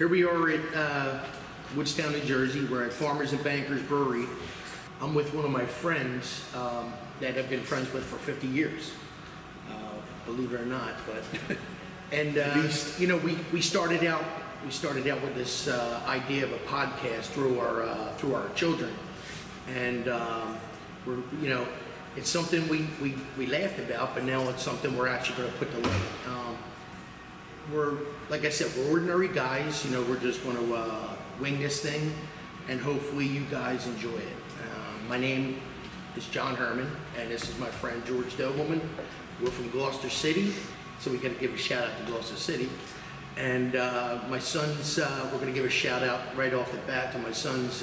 Here we are at Woodstown, New Jersey. We're at Farmers and Bankers Brewery. I'm with one of my friends that I've been friends with for 50 years. Believe it or not, but and you know, we started out with this idea of a podcast through our children, and we're, you know, it's something we laughed about, but now it's something we're actually going to put to light. We're, like I said, we're ordinary guys. You know, we're just going to wing this thing, and hopefully you guys enjoy it. My name is John Herman, and this is my friend George Dobleman. We're from Gloucester City, so we got to give a shout out to Gloucester City. And my son's, we're going to give a shout out right off the bat to my son's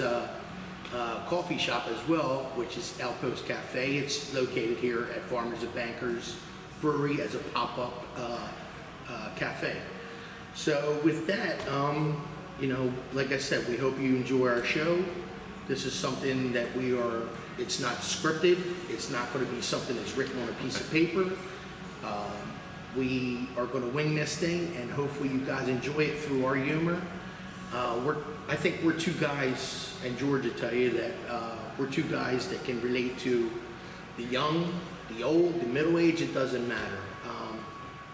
coffee shop as well, which is Outpost Cafe. It's located here at Farmers and Bankers Brewery as a pop-up cafe. So with that, you know, like I said, we hope you enjoy our show. This is something that it's not scripted. It's not going to be something that's written on a piece of paper. We are going to wing this thing, and hopefully you guys enjoy it through our humor. I think we're two guys, and George will tell you that we're two guys that can relate to the young, the old, the middle-aged. It doesn't matter.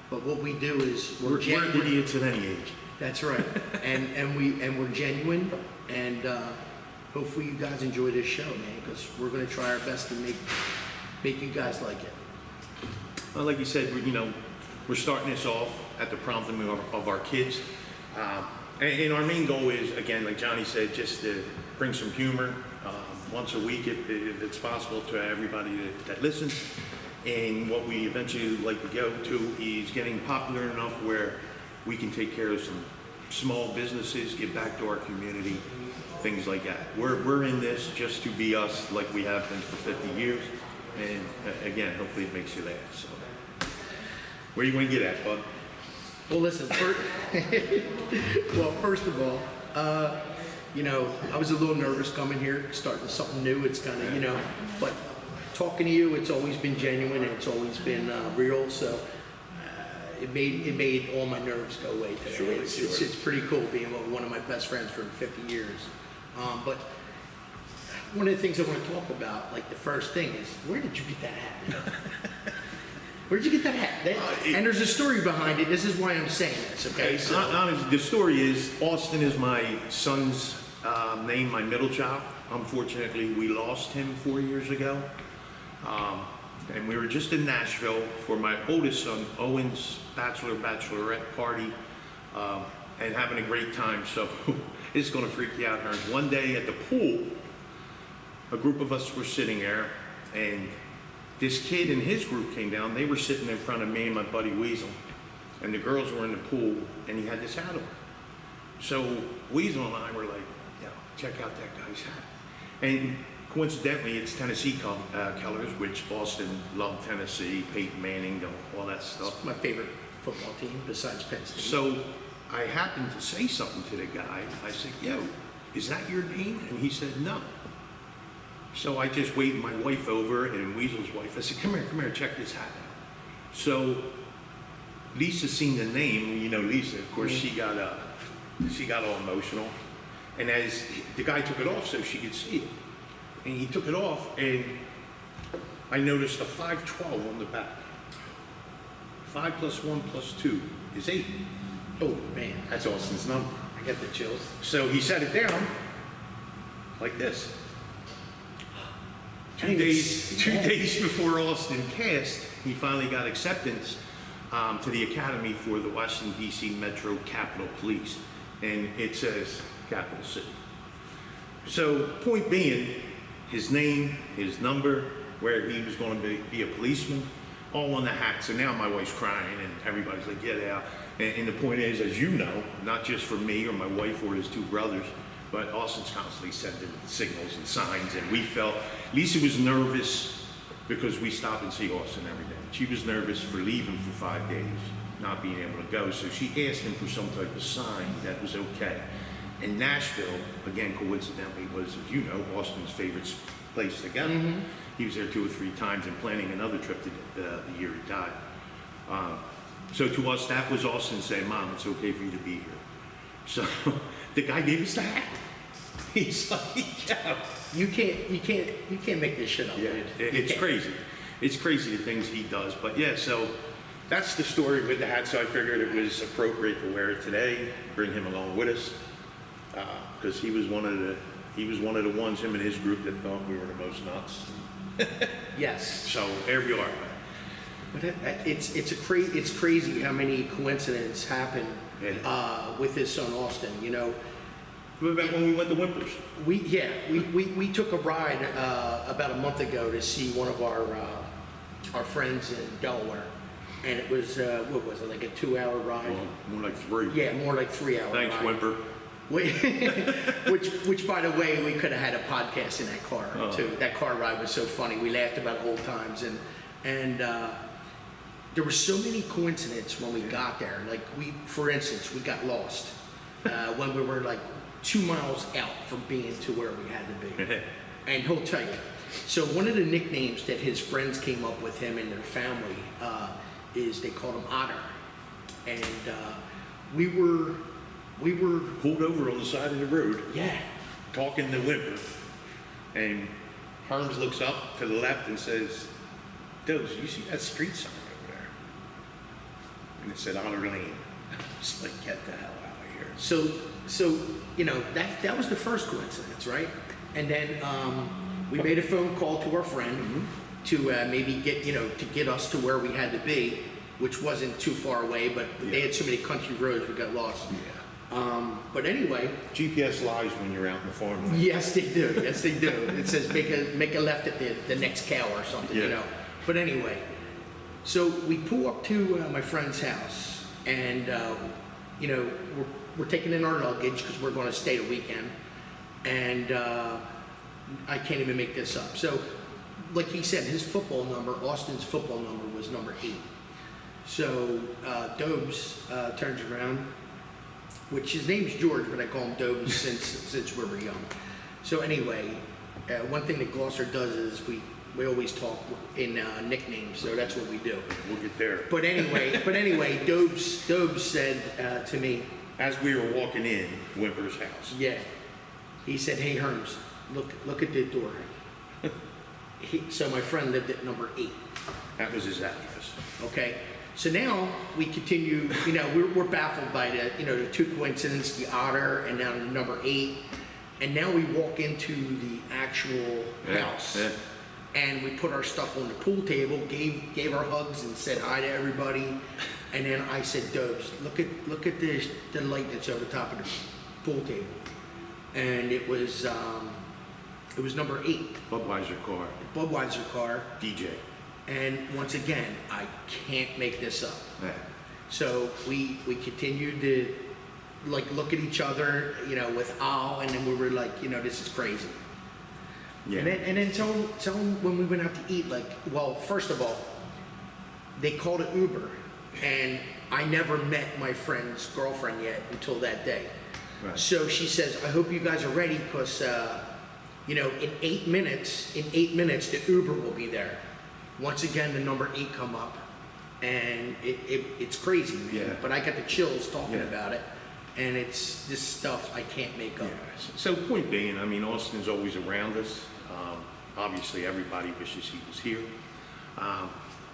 But what we do is we're idiots at any age. That's right, and we're genuine, and hopefully you guys enjoy this show, man, because we're going to try our best to make you guys like it. Well, like you said, we're starting this off at the prompting of our kids, and our main goal is, again, like Johnny said, just to bring some humor once a week, if it's possible, to everybody that listens. And what we eventually like to go to is getting popular enough where we can take care of some small businesses, give back to our community, things like that. We're in this just to be us, like we have been for 50 years. And again, hopefully it makes you laugh. So, where you going to get at, bud? Well, listen. First of all, you know, I was a little nervous coming here, starting something new. It's kind of, you know, but talking to you, it's always been genuine and it's always been real. So it made all my nerves go away today. Sure, it's pretty cool being one of my best friends for 50 years. But one of the things I want to talk about, like the first thing is, where did you get that hat? Where did you get that hat? And there's a story behind it. This is why I'm saying this, okay? So, honestly, the story is, Austin is my son's name, my middle child. Unfortunately, we lost him 4 years ago. And we were just in Nashville for my oldest son, Owen's bachelorette party, and having a great time. So it's going to freak you out, Hearns. One day at the pool, a group of us were sitting there, and this kid and his group came down. They were sitting in front of me and my buddy Weasel, and the girls were in the pool, and he had this hat on. So Weasel and I were like, "Yeah, check out that guy's hat." And coincidentally, it's Tennessee colors, which Austin loved Tennessee, Peyton Manning, all that stuff. It's my favorite football team besides Penn State. So I happened to say something to the guy. I said, "Yo, is that your name?" And he said, "No." So I just waved my wife over and Weasel's wife. I said, come here, check this hat out. So Lisa seen the name. You know, Lisa, of course, she got all emotional. And as the guy took it off so she could see it, and he took it off, and I noticed a 512 on the back. 5 + 1 + 2 is 8. Oh man, That's Austin's number. I got the chills. So he set it down like this. Two days before Austin cast, he finally got acceptance to the Academy for the Washington, D.C. Metro Capitol Police. And it says Capital City. So point being, his name, his number, where he was going to be a policeman, all on the hat. So now my wife's crying and everybody's like, get out. And the point is, as you know, not just for me or my wife or his two brothers, but Austin's constantly sending signals and signs, and we felt, Lisa was nervous because we stop and see Austin every day. She was nervous for leaving for 5 days, not being able to go, so she asked him for some type of sign that was okay. And Nashville, again, coincidentally, was, as you know, Austin's favorite place to go. Mm-hmm. He was there 2 or 3 times and planning another trip to the year he died. So to us, that was Austin saying, Mom, it's okay for you to be here. So the guy gave us the hat. He's like, yeah. You can't make this shit up, Yeah, dude. it's crazy. It's crazy the things he does. But yeah, so that's the story with the hat. So I figured it was appropriate to wear it today, bring him along with us, because he was one of the ones, him and his group, that thought we were the most nuts. Yes. So there we are. But it's crazy how many coincidences happen with his son Austin. You know, What about when we went to Whimpers? we took a ride about a month ago to see one of our friends in Delaware, and it was what was it, like a 2-hour ride? Well, more like 3. Yeah, more like 3 hour. Thanks, ride. Whimper. which by the way, we could have had a podcast in that car too. That car ride was so funny. We laughed about old times, and there were so many coincidences when we got there. Like for instance, we got lost when we were like 2 miles out from being to where we had to be. And he'll tell you. So one of the nicknames that his friends came up with him and their family is they called him Otter, and we were Pulled over on the side of the road, yeah. talking to Whimper, and Herms looks up to the left and says, "Doze, you see that street sign over there?" And it said Otter Lane. I was like, "Get the hell out of here!" So you know that was the first coincidence, right? And then we made a phone call to our friend to maybe get us to where we had to be, which wasn't too far away, but they had so many country roads we got lost. Yeah. But anyway, GPS lies when you're out in the farmland. yes they do. Yes they do. It says make a left at the next cow or something, you know. But anyway, so we pull up to my friend's house, and you know we're taking in our luggage because we're going to stay a weekend, and I can't even make this up. So, like he said, his football number, Austin's football number, was number 8. So Dobes turns around, which his name's George, but I call him Dobes since we were young. So anyway, one thing that Gloucester does is we always talk in nicknames, so that's what we do. We'll get there. But anyway, Dobes said to me, As we were walking in Whimper's house, yeah, he said, "Hey Herms, look at the door." So my friend lived at number 8. that was his address. Okay, so now we continue. You know, we're baffled by the 2 coincidences, the Otter and now the number 8, and now we walk into the actual house, and we put our stuff on the pool table, gave our hugs and said hi to everybody, and then I said, "Dobes, look at the light that's over top of the pool table," and it was number 8, Budweiser car, Budweiser car. DJ. And once again, I can't make this up. Yeah. So we continued to look at each other, with awe, and then we were like, this is crazy. Yeah. And then tell them when we went out to eat, first of all, they called it Uber, and I never met my friend's girlfriend yet until that day. Right. So she says, "I hope you guys are ready, because in 8 minutes, the Uber will be there." Once again, the number 8 come up, and it's crazy, man. Yeah. But I got the chills talking Yeah. about it, and it's this stuff I can't make up. Yeah. So point being, Austin's always around us. Obviously, everybody wishes he was here.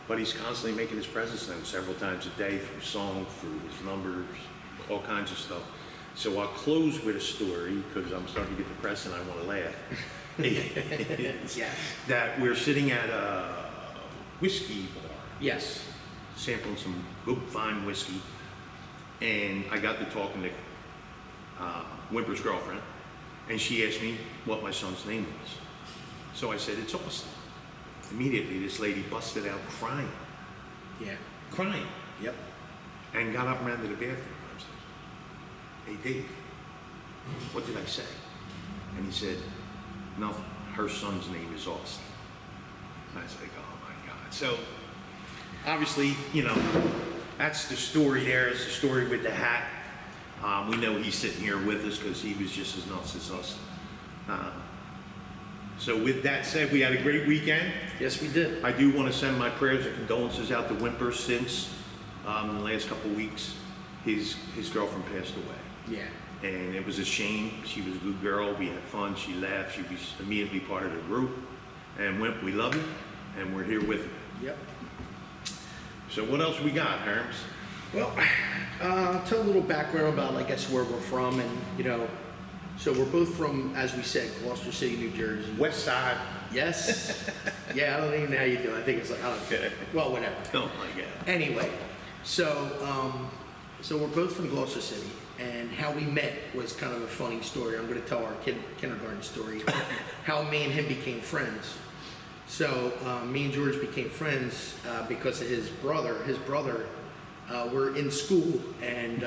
But he's constantly making his presence known several times a day through song, through his numbers, all kinds of stuff. So I'll close with a story, because I'm starting to get depressed and I want to laugh. Yeah. That we're sitting at a whiskey bar, Yes. sampling some good fine whiskey, and I got to talking to Whimper's girlfriend, and she asked me what my son's name was. So I said, "It's Austin." Immediately, this lady busted out crying, Yeah. Yep. and got up and ran to the bathroom. I said, "Hey, Dave, what did I say?" And he said, "Nothing. Her son's name is Austin." And I was like, "Oh my God." So obviously, that's the story there. It's the story with the hat. We know he's sitting here with us because he was just as nuts as us. So with that said, we had a great weekend. Yes, we did. I do want to send my prayers and condolences out to Whimper, since in the last couple of weeks his girlfriend passed away. Yeah. and it was a shame. She was a good girl. We had fun. She laughed. She was immediately part of the group. And Wimp, we love you, and we're here with you. Yep. So what else we got, Herms? Well, I'll tell a little background about, I guess, where we're from, and so we're both from, as we said, Gloucester City, New Jersey. West Side. Yes. Yeah, I don't even know how you do it. I think it's like, I don't care. Well, whatever. Oh my God. Anyway, so we're both from Gloucester City, and how we met was kind of a funny story. I'm going to tell our kindergarten story, how me and him became friends. So me and George became friends because of his brother. His brother were in school, and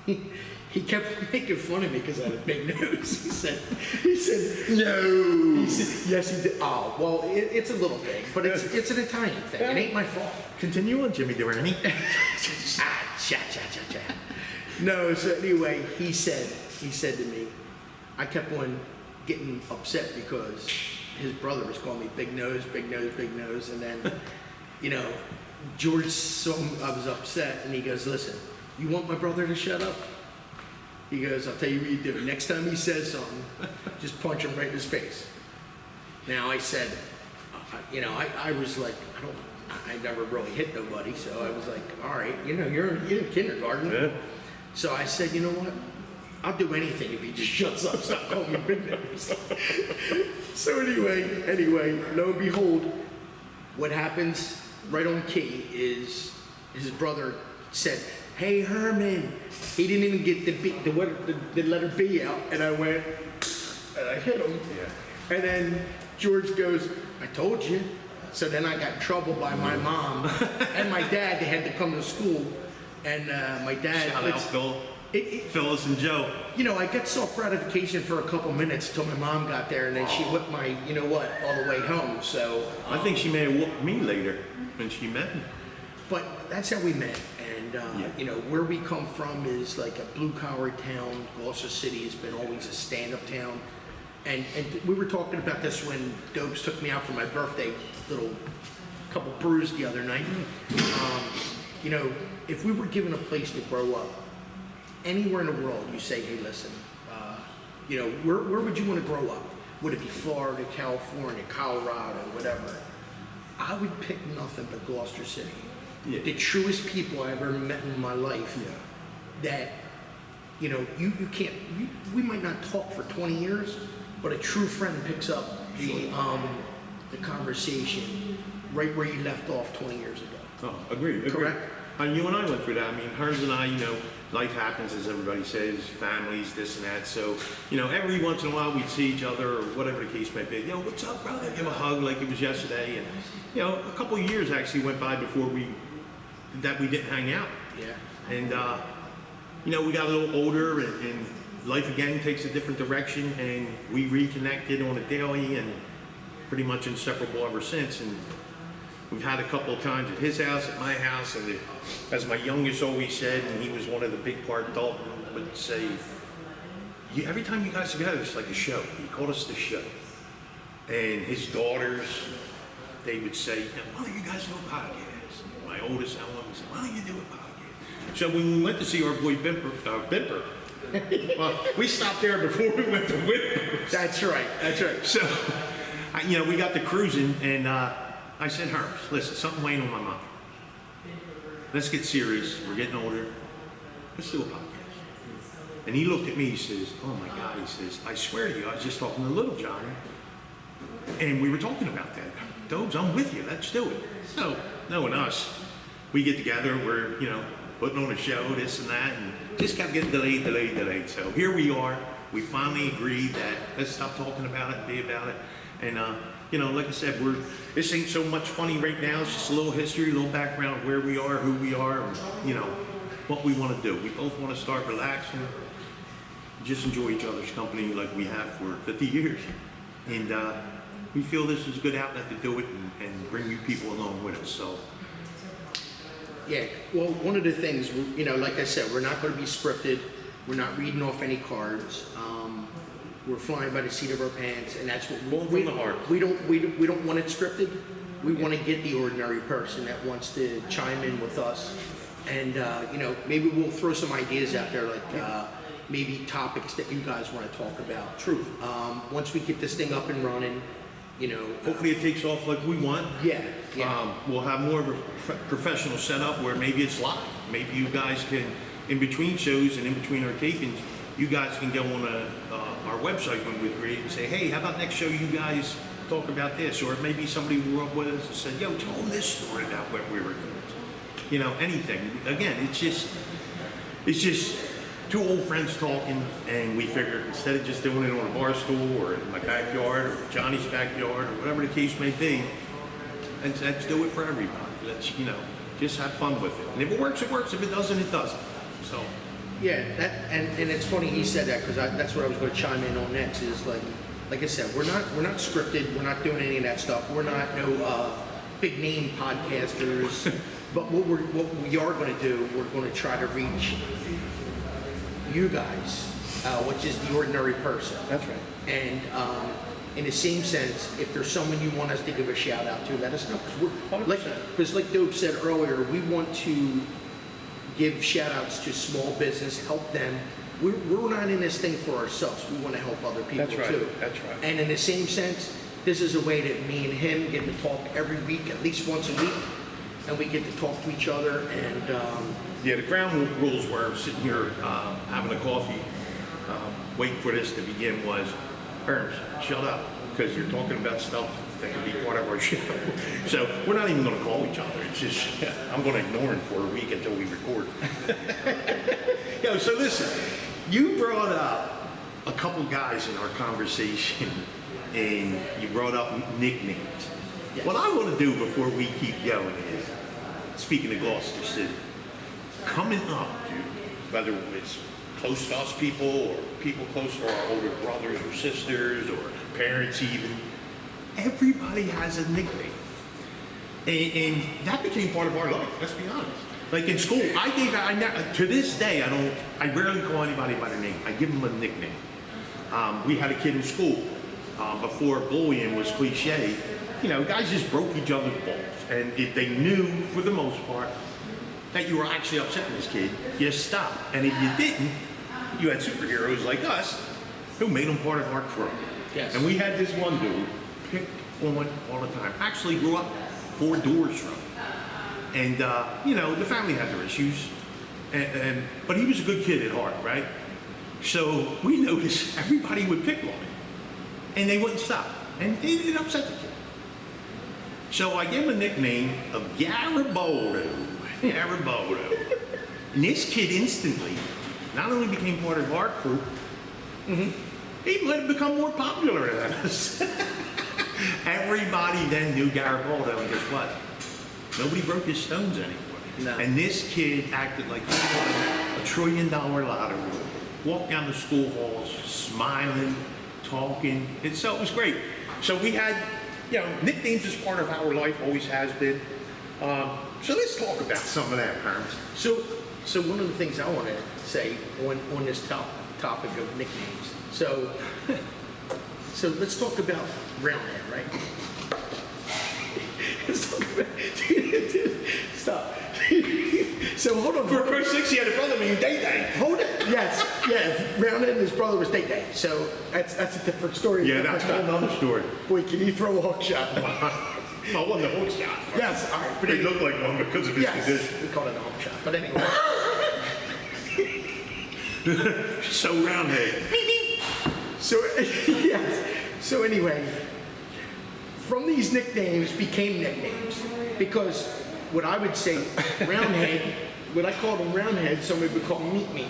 he kept making fun of me because I had a big nose. He said, no. He said, yes, he did. Oh, well, it's a little thing, but it's an Italian thing. It ain't my fault. Continue on, Jimmy Durante. Cha. No, so anyway, he said to me, I kept on getting upset because his brother was calling me big nose, and then, George saw I was upset, and he goes, listen, you want my brother to shut up? He goes, I'll tell you what you do. Next time he says something, just punch him right in his face. Now, I said, I was like, I never really hit nobody, so I was like, all right, you're in kindergarten. Yeah. So I said, you know what? I'll do anything if he just shuts up, stop calling me big nose. So anyway, lo and behold, what happens right on key is his brother said, hey, Herman. He didn't even get the letter B out, and I went, and I hit him. Yeah. And then George goes, I told you. So then I got in trouble by my mom and my dad. They had to come to school, and my dad. Shout out Phil. Phyllis and Joe. I got self-gratification for a couple minutes until my mom got there, and then she whipped my, all the way home. So I think she may have whooped me later when she met me. But that's how we met. And, where we come from is like a blue-collar town. Gloucester City has been always a stand-up town. And we were talking about this when Dobes took me out for my birthday, couple brews the other night. If we were given a place to grow up, anywhere in the world, you say, hey, listen, where would you want to grow up? Would it be Florida, California, Colorado, whatever? I would pick nothing but Gloucester City. Yeah. The truest people I ever met in my life. Yeah. That, you can't. We might not talk for 20 years, but a true friend picks up the conversation right where you left off 20 years ago. Oh, agreed. Correct. You and I went through that. I mean, Herms and I, life happens, as everybody says, families, this and that. So, every once in a while we'd see each other or whatever the case might be. What's up, brother? Give a hug like it was yesterday. And, a couple of years actually went by before we didn't hang out. Yeah. And, we got a little older and life again takes a different direction, and we reconnected on a daily and pretty much inseparable ever since. And we've had a couple of times at his house, at my house, and as my youngest always said, and he was one of the big part Dalton would say, every time you guys are together, it's like a show. He called us the show. And his daughters, they would say, why don't you guys do a podcast? My oldest Ellen would say, why don't you do a podcast? So when we went to see our boy Bimper, well, we stopped there before we went to Whitmer. That's right. So, we got to cruising, and I said, Herms, listen, something weighing on my mind. Let's get serious. We're getting older. Let's do a podcast. And he looked at me, he says, oh my God, he says, I swear to you, I was just talking to Little Johnny, and we were talking about that. Dobes, I'm with you, let's do it. So, knowing us, we get together, we're, putting on a show, this and that, and just kept getting delayed. So here we are. We finally agreed that let's stop talking about it and be about it. And, like I said, this ain't so much funny right now. It's just a little history, a little background of where we are, who we are, and, what we want to do. We both want to start relaxing, just enjoy each other's company like we have for 50 years. And we feel this is a good outlet to do it and bring you people along with us. So. Yeah, well, one of the things, like I said, we're not going to be scripted. We're not reading off any cards. We're flying by the seat of our pants, and that's what we don't want it scripted. We want to get the ordinary person that wants to chime in with us, and maybe we'll throw some ideas out there, like maybe topics that you guys want to talk about. Truth. Once we get this thing up and running, you know. Hopefully it takes off like we want. Yeah, yeah. We'll have more of a professional setup where maybe it's live. Maybe you guys can, in between shows and in between our tapings, you guys can go on our website when we create and say, hey, how about next show you guys talk about this? Or maybe somebody grew up with us and said, yo, tell them this story about what we were doing. You know, anything. Again, it's just two old friends talking, and we figured instead of just doing it on a bar stool or in my backyard or Johnny's backyard or whatever the case may be, let's do it for everybody. Let's, you know, just have fun with it. And if it works, it works. If it doesn't, it doesn't. So. Yeah, and it's funny he said that, because that's what I was going to chime in on next. Is like I said, we're not scripted. We're not doing any of that stuff. We're not no big name podcasters. But what we are going to do, we're going to try to reach you guys, which is the ordinary person. That's right. And in the same sense, if there's someone you want us to give a shout out to, let us know. Because like Dope said earlier, we want to give shout outs to small business, help them. We're not in this thing for ourselves. We want to help other people That's right. too. That's right. And in the same sense, this is a way that me and him get to talk every week, at least once a week, and we get to talk to each other. And yeah, the ground rules were sitting here having a coffee, waiting for this to begin was, Burns, shut up, because you're talking about stuff that could be part of our show. So we're not even going to call each other. It's just, I'm going to ignore him for a week until we record. Yo, so listen, you brought up a couple guys in our conversation, and you brought up nicknames. Yes. What I want to do before we keep going is, speaking of Gloucester City, coming up, dude, whether it's close to us people or people close to our older brothers or sisters or parents even, everybody has a nickname. And that became part of our life, let's be honest. Like in school, to this day, I rarely call anybody by their name. I give them a nickname. We had a kid in school, before bullying was cliche, you know, guys just broke each other's balls. And if they knew, for the most part, that you were actually upsetting this kid, you stopped. And if you didn't, you had superheroes like us who made them part of our crew. Yes. And we had this one dude picked on all the time. Actually grew up 4 doors from him. And, you know, the family had their issues. But he was a good kid at heart, right? So we noticed everybody would pick on him. And they wouldn't stop. And it upset the kid. So I gave him a nickname of Garibaldo. Garibaldo. And this kid instantly not only became part of our crew, he might have become more popular than us. Everybody then knew Garibaldo, and guess what? Nobody broke his stones anymore. No. And this kid acted like he won $1 trillion lottery, walked down the school halls, smiling, talking. And so it was great. So we had, you know, nicknames is part of our life, always has been. So let's talk about some of that, Herms. So one of the things I want to say on this topic of nicknames. So let's talk about Roundhead, right? Let's talk about. Stop. So hold on. For Christ's sake, he had a brother named Day Day. Hold it. Yes. Yeah. Roundhead and his brother was Day Day. So that's a different story. Yeah, that's another story. Boy, can he throw a hook shot? I won the hook shot. Yes. All right. But he looked like one because of his condition. We call it a hook shot. But anyway. So Roundhead. So yes. So anyway, from these nicknames became nicknames, because what I would say, Roundhead, when I called him Roundhead, somebody would call him Meat Meat.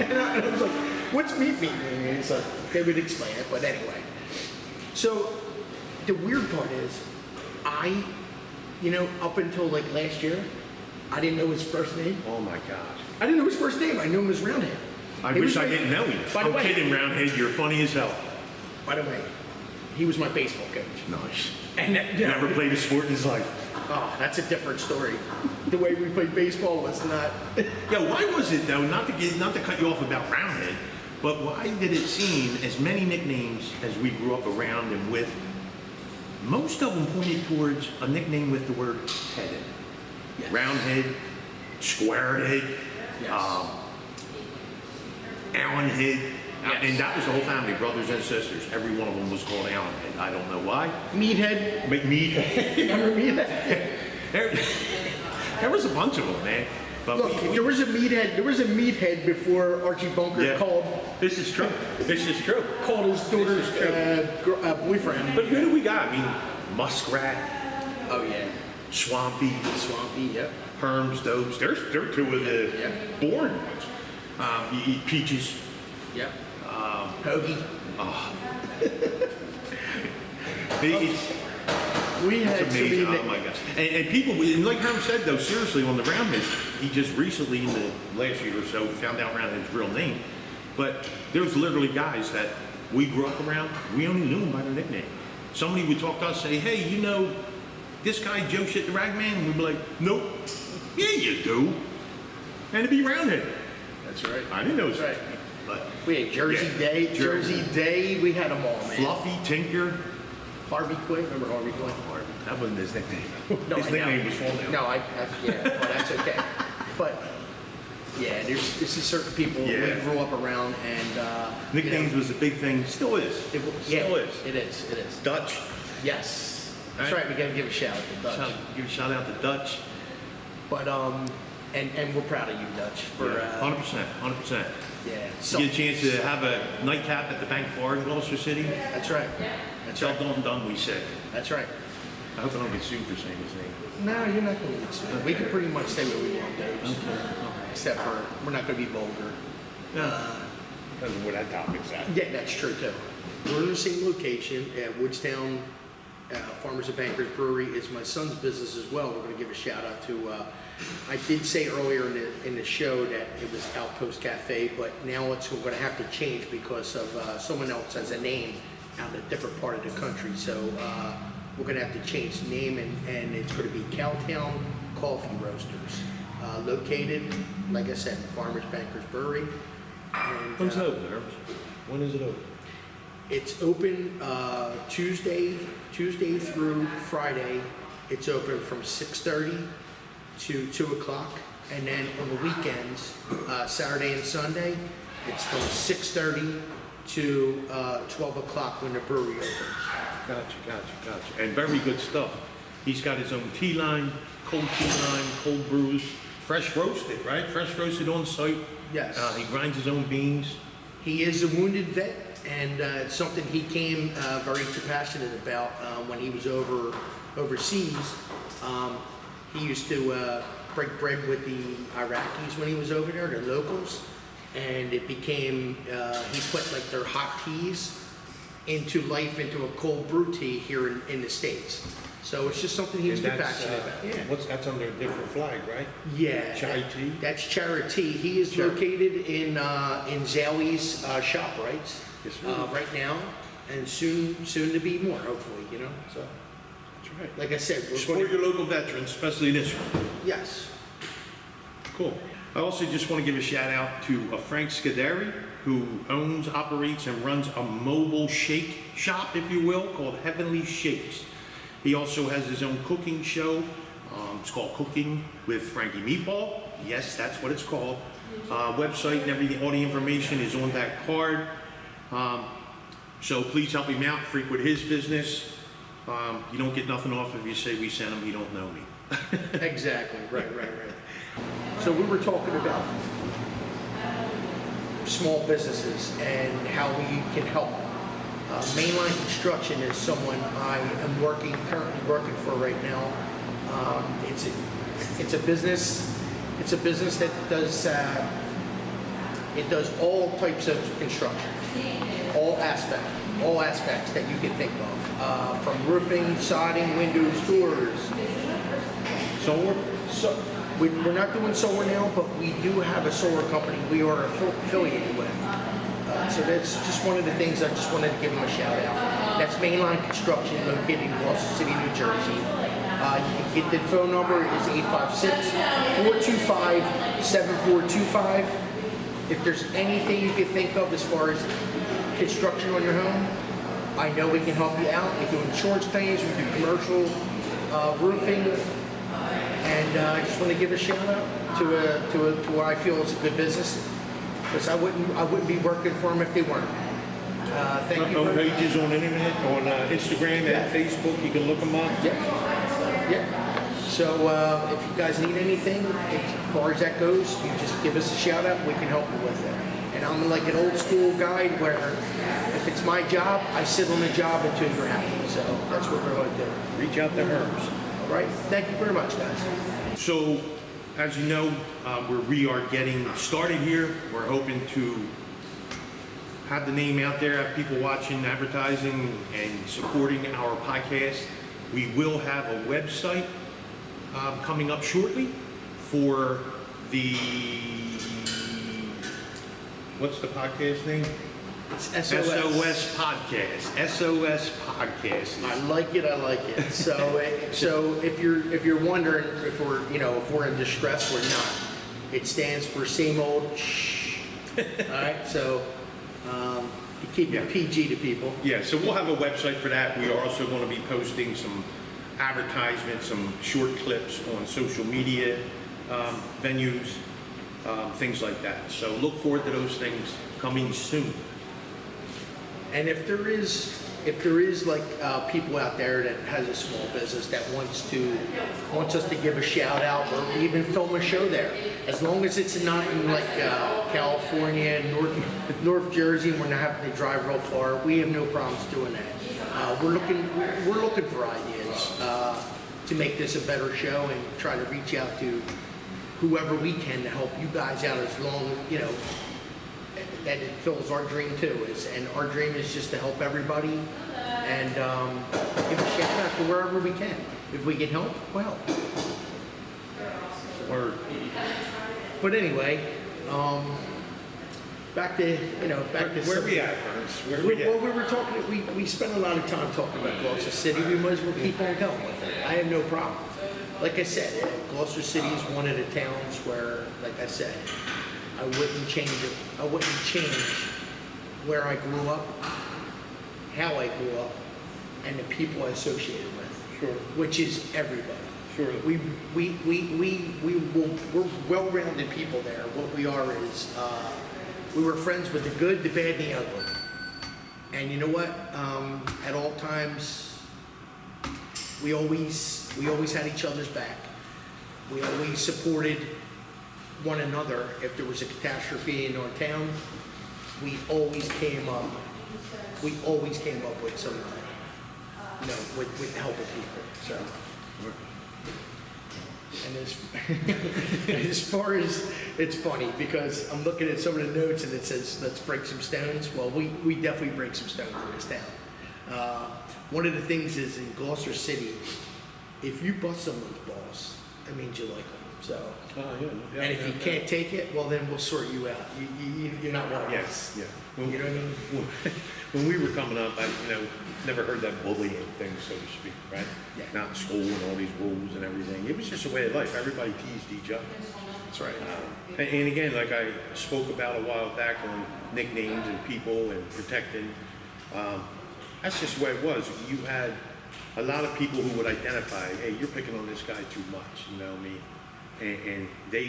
And I was like, what's Meat Meat? And so they would explain it, but anyway. So the weird part is, up until like last year, I didn't know his first name. Oh my gosh. I didn't know his first name. I knew him as Roundhead. I wish I didn't know him. I'm kidding, Roundhead. You're funny as hell. By the way, he was my baseball coach. Nice. And never played a sport in his life. Oh, that's a different story. The way we played baseball was not. Yo, why was it though? Not to cut you off about Roundhead, but why did it seem as many nicknames as we grew up around and with? Most of them pointed towards a nickname with the word head in it. Yes. Roundhead, Squarehead. Yes. Allenhead. Yes. And that was the whole family, brothers and sisters. Every one of them was called Allenhead. I don't know why. Meathead. Meathead. Remember Meathead? There was a bunch of them, man. But Look, there was a meathead before Archie Bunker called. This is true. This is true. Called his daughter's boyfriend. But who do we got? I mean, Muskrat, Oh yeah, Swampy, yep. Herms, Dobes. They're two of the born ones. You eat peaches. Yep. Hoagie. We had It's amazing. Oh my gosh. And people, and like Herm said though, seriously, on the Roundheads, he just recently in the last year or so found out Roundhead's real name. But there was literally guys that we grew up around, we only knew him by their nickname. Somebody would talk to us, say, hey, you know this guy Joe Shit the Ragman? And we'd be like, nope. Yeah, you do. And it'd be Roundhead. That's right. I didn't know his That's name. right. But We had Jersey Day. Jersey Day. We had them all, man. Fluffy, Tinker. Harvey Quinn. Remember Harvey Quinn? That wasn't his nickname. No, His I nickname know. was Fall Down. No, yeah, well, that's okay. But yeah, this is certain people we grew up around, and Nicknames was a big thing. Still is. Still is. It is. Dutch. Yes, that's Right. right. We gotta give a shout out to Dutch. Give a shout out to Dutch. But and we're proud of you, Dutch, for 100%. yeah. You get a chance to have a nightcap at the bank bar in Gloucester City. That's right. That's Job right. done, we said. That's right. I hope I don't get sued for saying his name. No, you're not gonna get sued. We can pretty much say what we want, Dave. Except for we're not gonna be vulgar. Depends on where that topic's at. Yeah, that's true too. We're in the same location at Woodstown Farmers and Bankers Brewery. It's my son's business as well. We're going to give a shout out to. I did say earlier in the show that it was Outpost Cafe, but now it's going to have to change because of someone else has a name out in a different part of the country. So we're going to have to change the name, and it's going to be Cowtown Coffee Roasters, located, like I said, Farmers Bankers Brewery. And, When's it open, Herbs? When is it open? it's open Tuesday through Friday. It's open from 6:30 to 2 o'clock. And then on the weekends, Saturday and Sunday, it's from 6:30 to 12 o'clock when the brewery opens. Gotcha. And very good stuff. He's got his own tea line, cold brews, fresh roasted, right? Fresh roasted on site. Yes. He grinds his own beans. He is a wounded vet, and it's something he came very passionate about when he was overseas. He used to break bread with the Iraqis when he was over there, the locals, and it became, he put like their hot teas into a cold brew tea here in the States. So it's just something he was passionate about. Yeah. That's under a different flag, right? Yeah. Chai tea? That's Charity. He is located in Zowie's ShopRites right now, and soon to be more, hopefully, you know. So That's right. like I said, we're Support going your local veterans, especially this one. yes. Cool. I also just want to give a shout out to Frank Scuderi, who owns, operates, and runs a mobile shake shop, if you will, called Heavenly Shakes. He also has his own cooking show. It's called Cooking with Frankie Meatball. Yes, that's what it's called. Website and everything, all the information is on that card. So please help him out, frequent his business. You don't get nothing off if you say we sent him, you don't know me. Exactly. Right. So we were talking about small businesses and how we can help. Mainline Construction is someone I am currently working for right now. It's a business. It's a business that does all types of construction, all aspects that you can think of, from roofing, siding, windows, doors. So We're not doing solar now, but we do have a solar company we are affiliated with. So that's just one of the things I just wanted to give them a shout out. That's Mainline Construction, located in Gloucester City, New Jersey. You can get the phone number is 856-425-7425. If there's anything you can think of as far as construction on your home, I know we can help you out. We do insurance claims, we do commercial roofing, and I just want to give a shout out to what I feel is a good business. because I wouldn't be working for them if they weren't. Thank you. Pages on internet, on Instagram and Facebook, you can look them up. Yeah. So if you guys need anything, as far as that goes, you just give us a shout out. We can help you with it. And I'm like an old school guy where if it's my job, I sit on the job until you're happy. So that's what we're going to do. Reach out to Herms. All right. Thank you very much, guys. So, as you know, we are getting started here. We're hoping to have the name out there, have people watching, advertising, and supporting our podcast. We will have a website coming up shortly for the, what's the podcast name? It's S.O.S. S.O.S. podcast. S.O.S. podcast. I like it. So, so if you're wondering if we're in distress, we're not. It stands for same old shh. All right. So to keep it PG to people. Yeah. So we'll have a website for that. We are also going to be posting some advertisements, some short clips on social media venues, things like that. So look forward to those things coming soon. And if there is like people out there that has a small business that wants us to give a shout out or even film a show there, as long as it's not in like California, North Jersey, and we're not having to drive real far, we have no problems doing that. We're looking for ideas to make this a better show and try to reach out to whoever we can to help you guys out as long, that it fills our dream too. And our dream is just to help everybody and give a shout out to wherever we can. If we can help, we'll help. But anyway, back to where we at, Ernst? Well, we were talking. We spent a lot of time talking about Gloucester City. We might as well keep on going with it. I have no problem. Like I said, Gloucester City is one of the towns where, like I said, I wouldn't change it. I wouldn't change where I grew up, how I grew up, and the people I associated with. Sure. Which is everybody. Sure. We're well-rounded people there. What we are is we were friends with the good, the bad, and the ugly. And you know what? At all times, we always had each other's back. We always supported one another. If there was a catastrophe in our town, we always came up with some, with helping people. So, and as far as, it's funny because I'm looking at some of the notes and it says, let's break some stones. Well, we definitely break some stones in this town. One of the things is in Gloucester City, if you bust someone's balls, that means you like them. So, and if you can't take it, well, then we'll sort you out. You're not one of us. Yeah. You know what I mean? When we were coming up, I never heard that bullying thing, so to speak, right? Yeah. Not in school and all these rules and everything. It was just a way of life. Everybody teased each other. That's right. And again, like I spoke about a while back on nicknames and people and protecting, that's just the way it was. You had a lot of people who would identify, hey, you're picking on this guy too much, you know what I mean? And they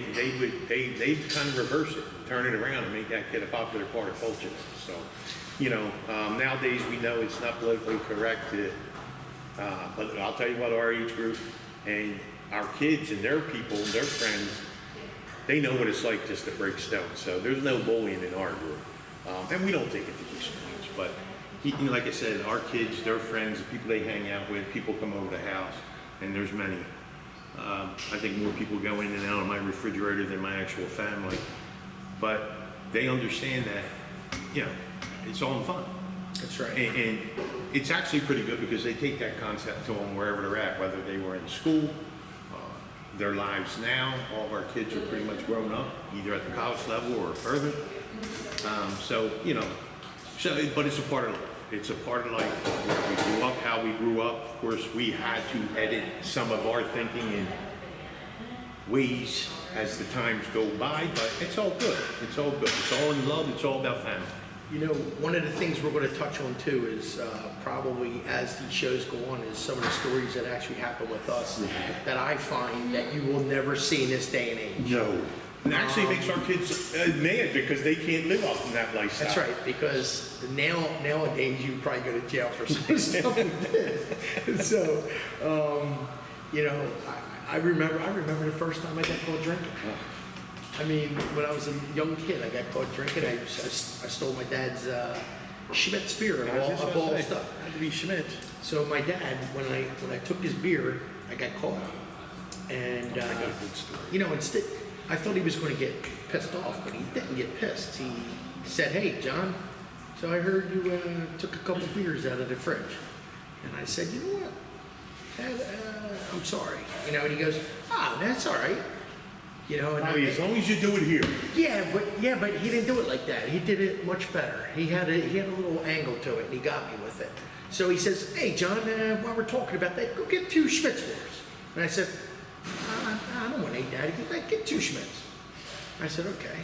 kind of reverse it, turn it around and make that kid a popular part of culture. So, nowadays we know it's not politically correct to, but I'll tell you what, our age group and our kids and their people and their friends, they know what it's like just to break stones. So there's no bullying in our group. And we don't take it to be strange, but like I said, our kids, their friends, the people they hang out with, people come over the house, and there's many. I think more people go in and out of my refrigerator than my actual family, but they understand that, it's all in fun. That's right. And it's actually pretty good because they take that concept to them wherever they're at, whether they were in school, their lives now. All of our kids are pretty much grown up, either at the college level or further. But it's a part of life. It's a part of life where we grew up, how we grew up. Of course, we had to edit some of our thinking in ways as the times go by, but it's all good. It's all good. It's all in love. It's all about family. One of the things we're going to touch on too is probably as these shows go on is some of the stories that actually happen with us that I find that you will never see in this day and age. No. And actually it makes our kids mad because they can't live up in that lifestyle. That's right, because nowadays you probably go to jail for some stuff we did. So, you know, I remember the first time I got caught drinking. I mean, when I was a young kid, I got caught drinking. I stole my dad's Schmitt's beer and all stuff. Had to be Schmidt. So my dad, when I took his beer, I got caught. And I got a good story. you know, instead, I thought he was going to get pissed off, but he didn't get pissed. He said, "Hey, John, so I heard you took a couple beers out of the fridge." And I said, "You know what? Dad, I'm sorry." You know, and he goes, "Ah, that's all right." You know, and As long as you do it here. yeah, but he didn't do it like that. He did it much better. He had a little angle to it, and he got me with it. So he says, "Hey, John, while we're talking about that, go get 2 Schmitz for us." And I said, I don't want 8, Daddy. Get 2 Schmitz. I said, "Okay."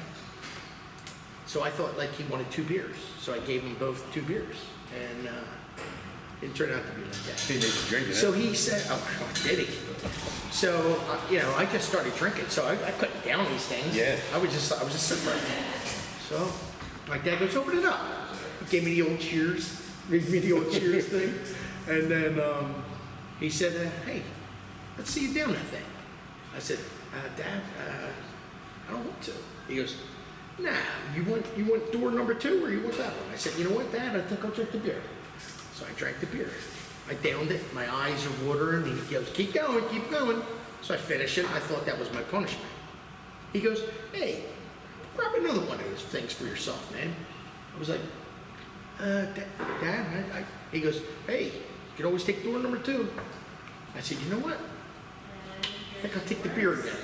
So I thought like he wanted 2 beers. So I gave him both 2 beers, and it turned out to be like that. He made you drink it. So he said, "Oh, did he?" So you know, I just started drinking. So I couldn't down these things. Yeah. I was just sitting right there. So my dad goes, "Open it up." He gave me the old cheers, gave me the old cheers thing, and then he said, "Hey, let's see you down that thing." I said, "Dad, I don't want to." He goes, "Nah, you want door number 2 or you want that one?" I said, "You know what, Dad? I think I'll drink the beer." So I drank the beer. I downed it. My eyes are watering. He goes, "Keep going, keep going." So I finished it. I thought that was my punishment. He goes, "Hey, grab another one of those things for yourself, man." I was like, Dad, he goes, "Hey, you can always take door number 2. I said, "You know what? I think I'll take the beer again."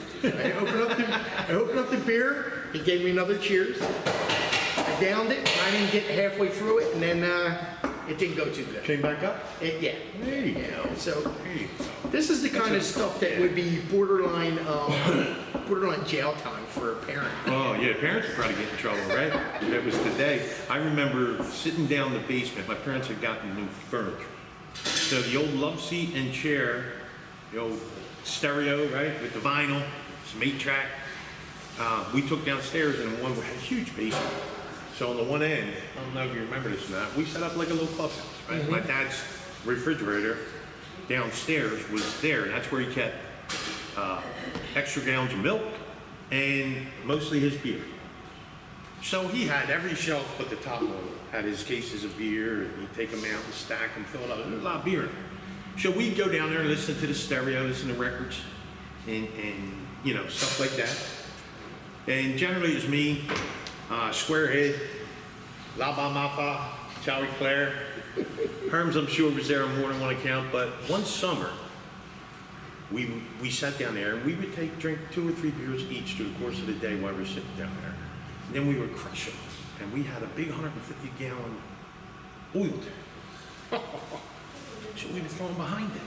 I opened up the beer. He gave me another cheers. I downed it. I didn't get halfway through it, and then it didn't go too good. Came back up? Yeah. There you go. So There you go. this is the kind of stuff that would be borderline jail time for a parent. Oh, yeah, parents would probably get in trouble, right? If it was today. I remember sitting down in the basement. My parents had gotten new furniture. So the old love seat and chair, the old stereo, right, with the vinyl, some 8-track. We took downstairs and one had a huge basement. So on the one end, I don't know if you remember this or not, we set up like a little clubhouse, right? Mm-hmm. My dad's refrigerator downstairs was there, and that's where he kept extra gallons of milk and mostly his beer. So he had every shelf but the top one had his cases of beer, and he'd take them out and stack them, fill it up. There was a lot of beer in there. So we'd go down there and listen to the stereo, listen to records, and you know, stuff like that. And generally it was me, Squarehead, La Ba Mafa, Charlie Claire. Herms, I'm sure, was there on more than one account, but one summer, we sat down there and we would drink 2 or 3 beers each through the course of the day while we were sitting down there. And then we would crush them. And we had a big 150-gallon oil tank. So we would throw them behind it.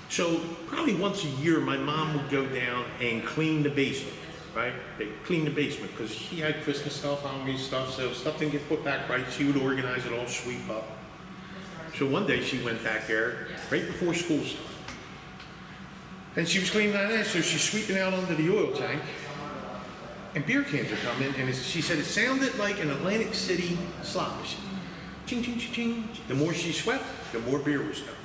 So probably once a year, my mom would go down and clean the basement, right? They clean the basement because she had Christmas stuff, Halloween stuff, so if stuff didn't get put back right, she would organize it all, sweep up. So one day she went back there right before school started. And she was cleaning that, so she's sweeping out under the oil tank. And beer cans are coming, and she said it sounded like an Atlantic City slot machine. Ching, ching, ching, ching. The more she swept, the more beer was coming.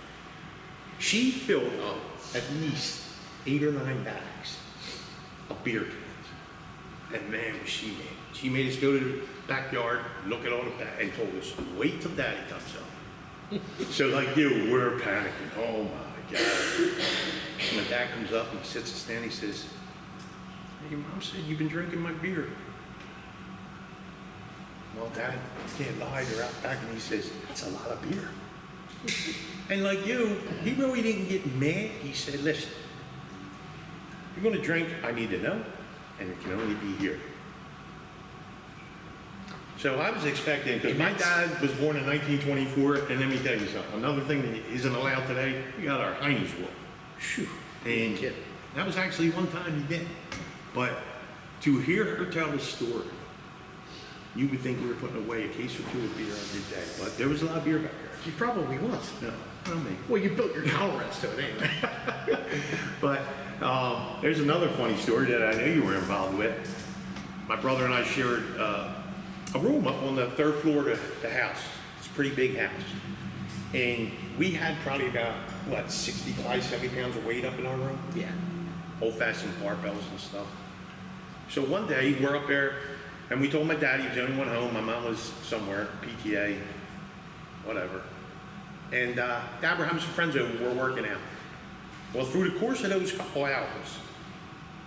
She filled up at least 8 or 9 bags of beer cans. And man, was she made. She made us go to the backyard, look at all the bags, and told us, "Wait till Daddy comes up." So like you, we're panicking. Oh my God. My dad comes up and sits us down, he says, "Hey, your mom said you've been drinking my beer." Well, Dad, you can't lie, they're out back, and he says, "That's a lot of beer." And like you, he really didn't get mad. He said, "Listen, if you're gonna drink, I need to know, and it can only be here." So I was expecting, because my dad was born in 1924, and let me tell you something, another thing that isn't allowed today, we got our Heine's War. And that was actually one time he did. But to hear her tell the story, you would think we were putting away a case or 2 of beer every day. But there was a lot of beer back there. He probably was. No, I don't mean. Well, you built your tolerance to it anyway. But There's another funny story that I know you were involved with. My brother and I shared a room up on the 3rd floor of the house. It's a pretty big house. And we had probably about, 65, 70 pounds of weight up in our room? Yeah. Old-fashioned barbells and stuff. So one day, we're up there, and we told my dad he was the only one home. My mom was somewhere, PTA, whatever. And Dad, we're having some friends over, we're working out. Well, through the course of those couple hours,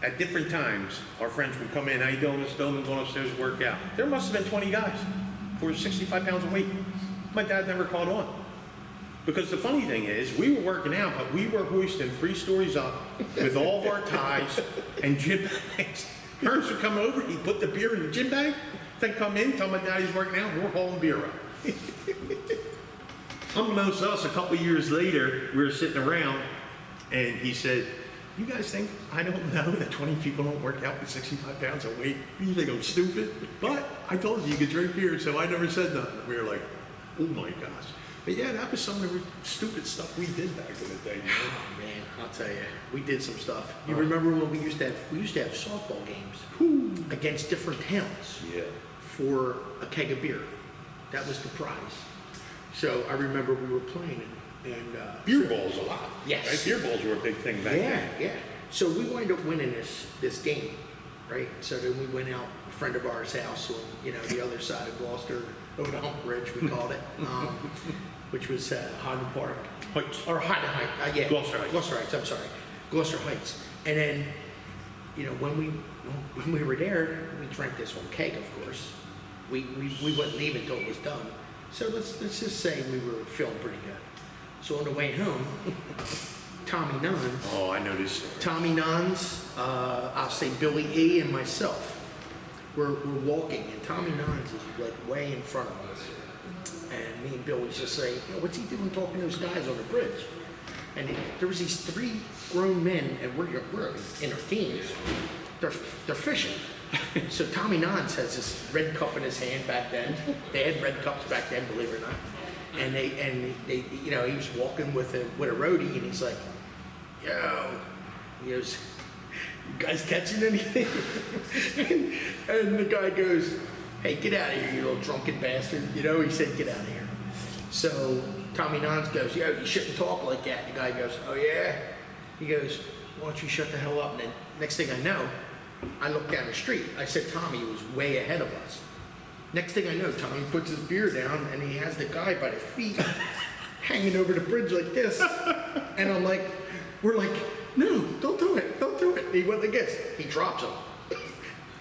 at different times, our friends would come in, how you doing, Mr. Bowman, going upstairs to work out. There must have been 20 guys for 65 pounds of weight. My dad never caught on. Because the funny thing is, we were working out, but we were hoisting 3 stories up with all of our ties and gym bags. Ernst would come over, he'd put the beer in the gym bag, then come in, tell my dad he's working out, and we're hauling beer up. Unbeknownst to us, a couple years later, we were sitting around, and he said, you guys think I don't know that 20 people don't work out with 65 pounds of weight? You think I'm stupid? But I told you could drink beer, so I never said nothing. We were like, oh my gosh. But yeah, that was some of the stupid stuff we did back in the day. You know? Oh, man, I'll tell you, we did some stuff. You remember when we used to have softball games against different towns Yeah. for a keg of beer. That was the prize. So I remember we were playing and Beer balls a lot. Yes. Right? Beer balls were a big thing back then. yeah. So we wound up winning this game, right? So then we went out a friend of ours' house on the other side of Gloucester, over the Hump Bridge we called it, which was Highland Park Heights. or Highland Heights. Yeah, Gloucester Heights. Gloucester Heights. I'm sorry, Gloucester Heights. And then when we were there, we drank this whole keg, of course. We wouldn't leave until it was done. So let's just say we were feeling pretty good. So on the way home, Tommy Nuns. Oh, I know this story. Tommy Nuns, I'll say Billy E. and myself. We're walking, and Tommy Nuns is like way in front of us. And me and Billy's just saying, what's he doing talking to those guys on the bridge? And there was these 3 grown men, and we're in our teens. They're fishing. So Tommy Nuns has this red cup in his hand back then. They had red cups back then, believe it or not. And they he was walking with a roadie, and he's like, yo, he goes, you guys catching anything? and the guy goes, hey, get out of here, you little drunken bastard. He said, get out of here. So Tommy Nuns goes, yo, you shouldn't talk like that. The guy goes, oh yeah? He goes, why don't you shut the hell up? And then next thing I know, I look down the street. I said, Tommy was way ahead of us. Next thing I know, Tommy puts his beer down, and he has the guy by the feet hanging over the bridge like this. And we're like, no, don't do it, don't do it. And he went like this. He drops him.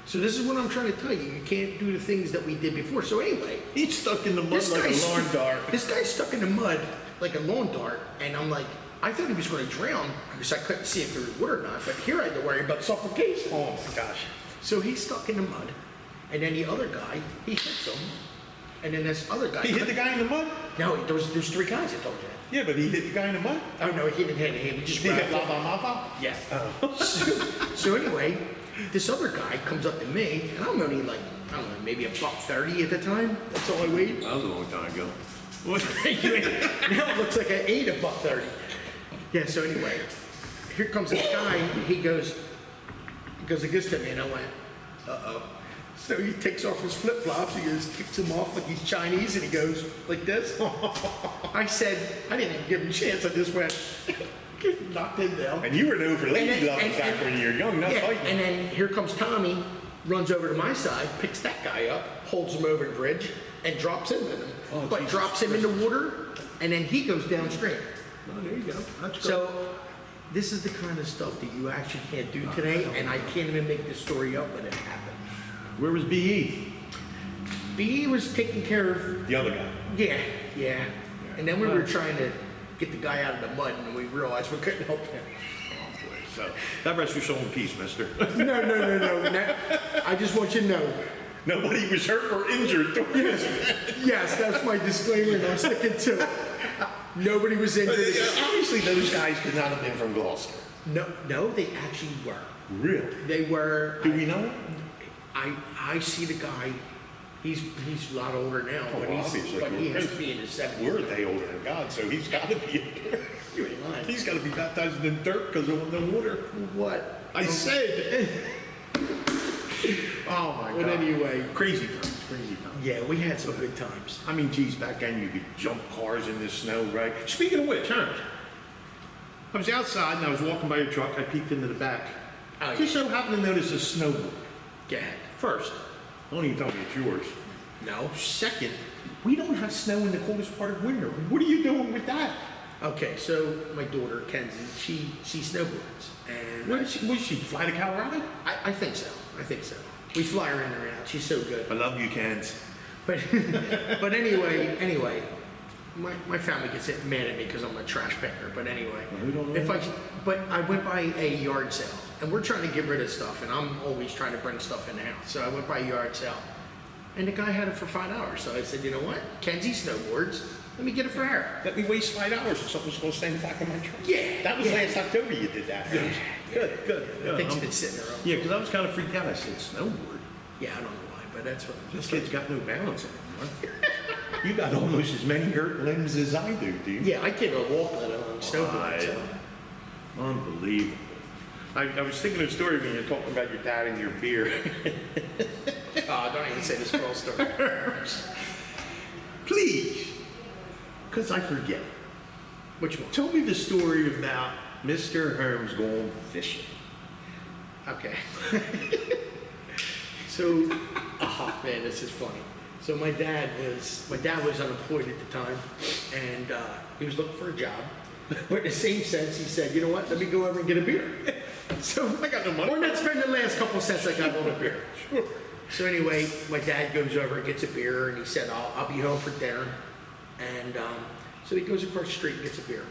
So this is what I'm trying to tell you. You can't do the things that we did before. So anyway. He's stuck in the mud like a lawn dart. This guy's stuck in the mud like a lawn dart. And I'm like, I thought he was going to drown because I couldn't see if there was wood or not. But here I had to worry about suffocation. Oh my gosh. So he's stuck in the mud. And then the other guy, he hits him. And then this other guy. He hit the guy in the mud? No, there's 3 guys, I told you. Yeah, but he hit the guy in the mud? Oh, no, he didn't hit him. He just grabbed him. Yeah. Oh. So anyway, this other guy comes up to me, and I'm only like, I don't know, maybe $1.30 at the time. That's all I weighed. That was a long time ago. Now it looks like I ate $1.30. Yeah, so anyway, here comes this guy, he goes like this to me, and I went, uh-oh. So he takes off his flip-flops, he goes, kicks him off like he's Chinese, and he goes like this. I said, I didn't even give him a chance, I just went, knocked him down. And you were known for lady love back when you were young, not fighting. And then here comes Tommy, runs over to my side, picks that guy up, holds him over the bridge, and drops him in him. Oh, but Jesus drops him in the water, and then he goes downstream. Oh, there you go. That's good. So this is the kind of stuff that you actually can't do today, and I can't even make this story up, but it happened. Where was B.E.? B was taking care of. The other guy. Yeah. And then we were trying to get the guy out of the mud, and we realized we couldn't help him. Oh boy. So that rests your soul in peace, mister. No. I just want you to know. Nobody was hurt or injured. Yes, that's my disclaimer, and I'm sticking to it. Nobody was injured. Obviously, those guys could not have been from Gloucester. No, they actually were. Really? They were. Do we know? I see the guy. He's a lot older now, Oh, but obviously. he has to be in his 70s. We're a day older than God, so he's got to be. You ain't lying. He's got to be baptized in dirt because of the water. What? I said. Oh my But God. anyway, Crazy times, crazy times. yeah, we had some good times. I mean, geez, back then you could jump cars in the snow, right? Speaking of which, Herms, I was outside and I was walking by your truck. I peeked into the back. Oh, Just so happened to notice a snowboard. Go ahead. First, don't even tell me it's yours. No. Second, we don't have snow in the coldest part of winter. What are you doing with that? Okay, so my daughter Kenzie, she snowboards, and Where did she fly to Colorado? I think so. I think so. We fly her in and out. She's so good. I love you, Kens. But but anyway, my family gets mad at me because I'm a trash picker. But anyway, but I went by a yard sale, and we're trying to get rid of stuff, and I'm always trying to bring stuff in the house. So I went by a yard sale, and the guy had it for $5. So I said, you know what, Kenzie snowboards. Let me get it for her. Let me waste $5 if something's going to stay in the back of my truck. Yeah. That was last October you did that. Yeah. Good. I think she's been sitting there. Yeah, because I was kind of freaked out. I said, snowboard? Yeah, I don't know why, but that's what. This kid's got no balance anymore. You got almost as many hurt limbs as I do, dude. Yeah, I can't even walk let alone snowboard. So. Unbelievable. I was thinking of a story when you were talking about your dad and your beer. Don't even say this girl story. Please. Because I forget. Which one? Tell me the story about Mr. Herms going fishing. Okay. So, man, this is funny. So my dad was unemployed at the time, and he was looking for a job. But in the same sense, he said, you know what? Let me go over and get a beer. So I got no money. Or not spend the last couple cents I got on a beer. Sure. So anyway, my dad goes over and gets a beer, and he said, I'll be home for dinner. And so he goes across the street and gets a beer.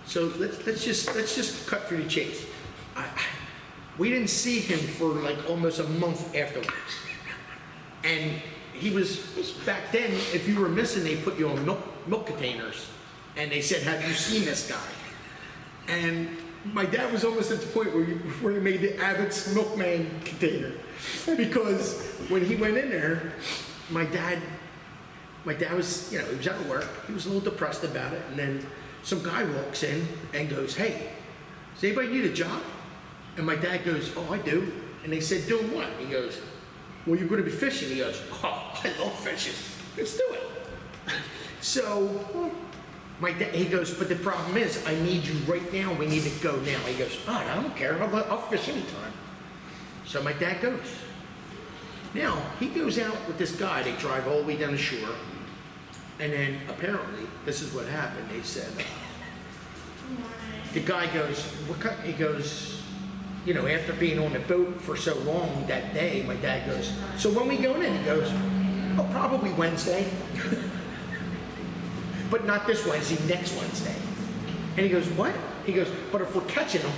So let's just cut through the chase. We didn't see him for like almost a month afterwards. And he was, back then, if you were missing, they put you on milk containers. And they said, have you seen this guy? And my dad was almost at the point where he made the Abbott's Milkman container. Because when he went in there, my dad was, he was out of work. He was a little depressed about it. And then some guy walks in and goes, hey, does anybody need a job? And my dad goes, oh, I do. And they said, doing what? He goes, well, you're going to be fishing. He goes, oh, I love fishing. Let's do it. So my dad, he goes, but the problem is, I need you right now. We need to go now. He goes, oh, I don't care. I'll fish anytime. So my dad goes. Now, he goes out with this guy. They drive all the way down the shore. And then apparently, this is what happened. They said, the guy goes, what kind? He goes, after being on the boat for so long that day, my dad goes, so when we going in? He goes, oh, probably Wednesday. But not this Wednesday, next Wednesday. And he goes, what? He goes, but if we're catching them,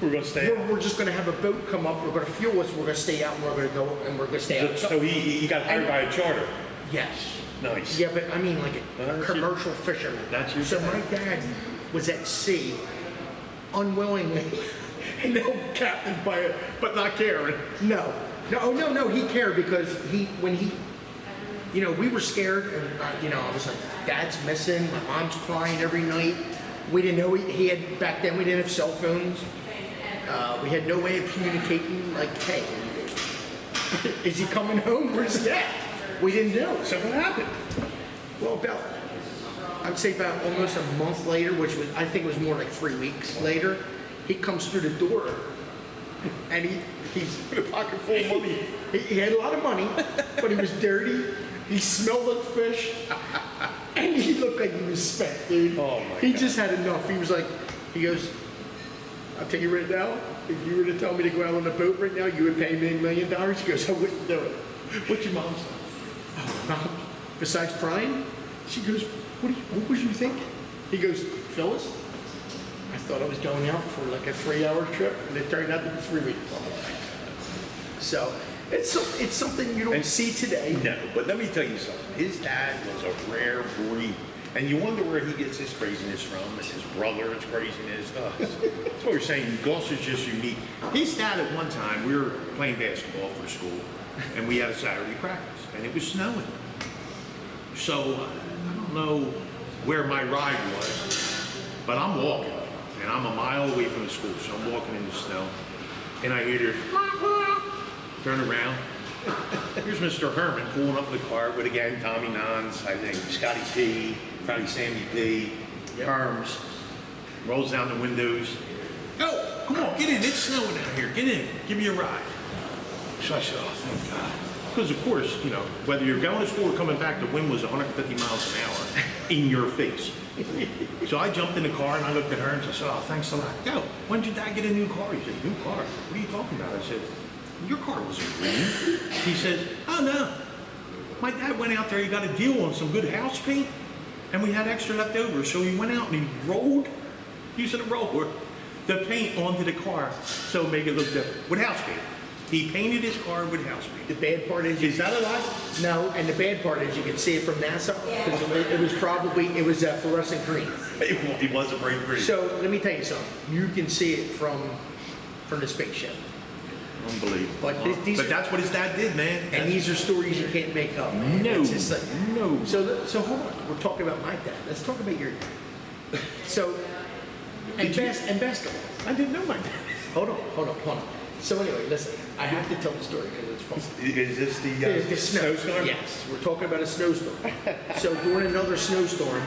We're going to stay out. we're just going to have a boat come up, we're going to fuel us, we're going to stay out, and we're going to go, and we're going to stay out. So he got hired by a charter. Yes. Nice. Yeah, but I mean like a That's commercial fisherman. That's your So dad. my dad was at sea, unwillingly, and no captain by it, but not caring. No, he cared because when he, we were scared, and I was like, Dad's missing, my mom's crying every night. We didn't know he had, back then we didn't have cell phones. We had no way of communicating, like, hey, is he coming home? Where's he at? We didn't know. So what happened? Well, I'd say about almost a month later, which was, I think it was more like 3 weeks later, he comes through the door, and he's With a pocket full of money. he had a lot of money, but he was dirty. He smelled like fish, and he looked like he was spent, dude. Oh, my He God. just had enough. He was like, he goes, I'll tell you right now, if you were to tell me to go out on a boat right now, you would pay me $1 million. He goes, I wouldn't do it. What's your mom's? Oh, Mom, besides crying, she goes, what was you thinking? He goes, Phyllis, I thought I was going out for like a 3-hour trip, and it turned out to be 3 weeks. So it's something you don't see today. No, but let me tell you something. His dad was a rare breed. And you wonder where he gets his craziness from, and his brother's craziness. That's what we're saying. Gus is just unique. His dad, at one time, we were playing basketball for school, and we had a Saturday practice, and it was snowing. So I don't know where my ride was, But I'm walking, and I'm a mile away from the school, so I'm walking in the snow, and I hear this, turn around. Here's Mr. Herman pulling up in the car with, again, Tommy Nons, I think, Scotty P, probably Sandy P, Herms, rolls down the windows. Go, come on, get in, it's snowing out here, get in, give me a ride. So I said, oh, thank God. Because of course, you know, whether you're going to school or coming back, the wind was 150 miles an hour in your face. So I jumped in the car and I looked at her and I said, oh, thanks a lot. Yo, when did your dad get a new car? He said, new car? What are you talking about? I said, your car wasn't green. He says, oh no. My dad went out there, he got a deal on some good house paint, and we had extra left over. So he went out and he rolled, using a roller, the paint onto the car so it make it look different. With house paint. He painted his car with house paint. The bad part is that a lie? no, and the bad part is you can see it from NASA because it was fluorescent green. It wasn't very green. So let me tell you something. You can see it from the spaceship. Unbelievable. But these but are, that's what his dad did, man. and these are stories you can't make up. Man. No, It's just like, no. So hold on. We're talking about my dad. Let's talk about your dad. So and basketball. I didn't know my dad. Hold on. So anyway, listen. I have to tell the story because it's fun. Is this the snowstorm? Yes, we're talking about a snowstorm. So during another snowstorm,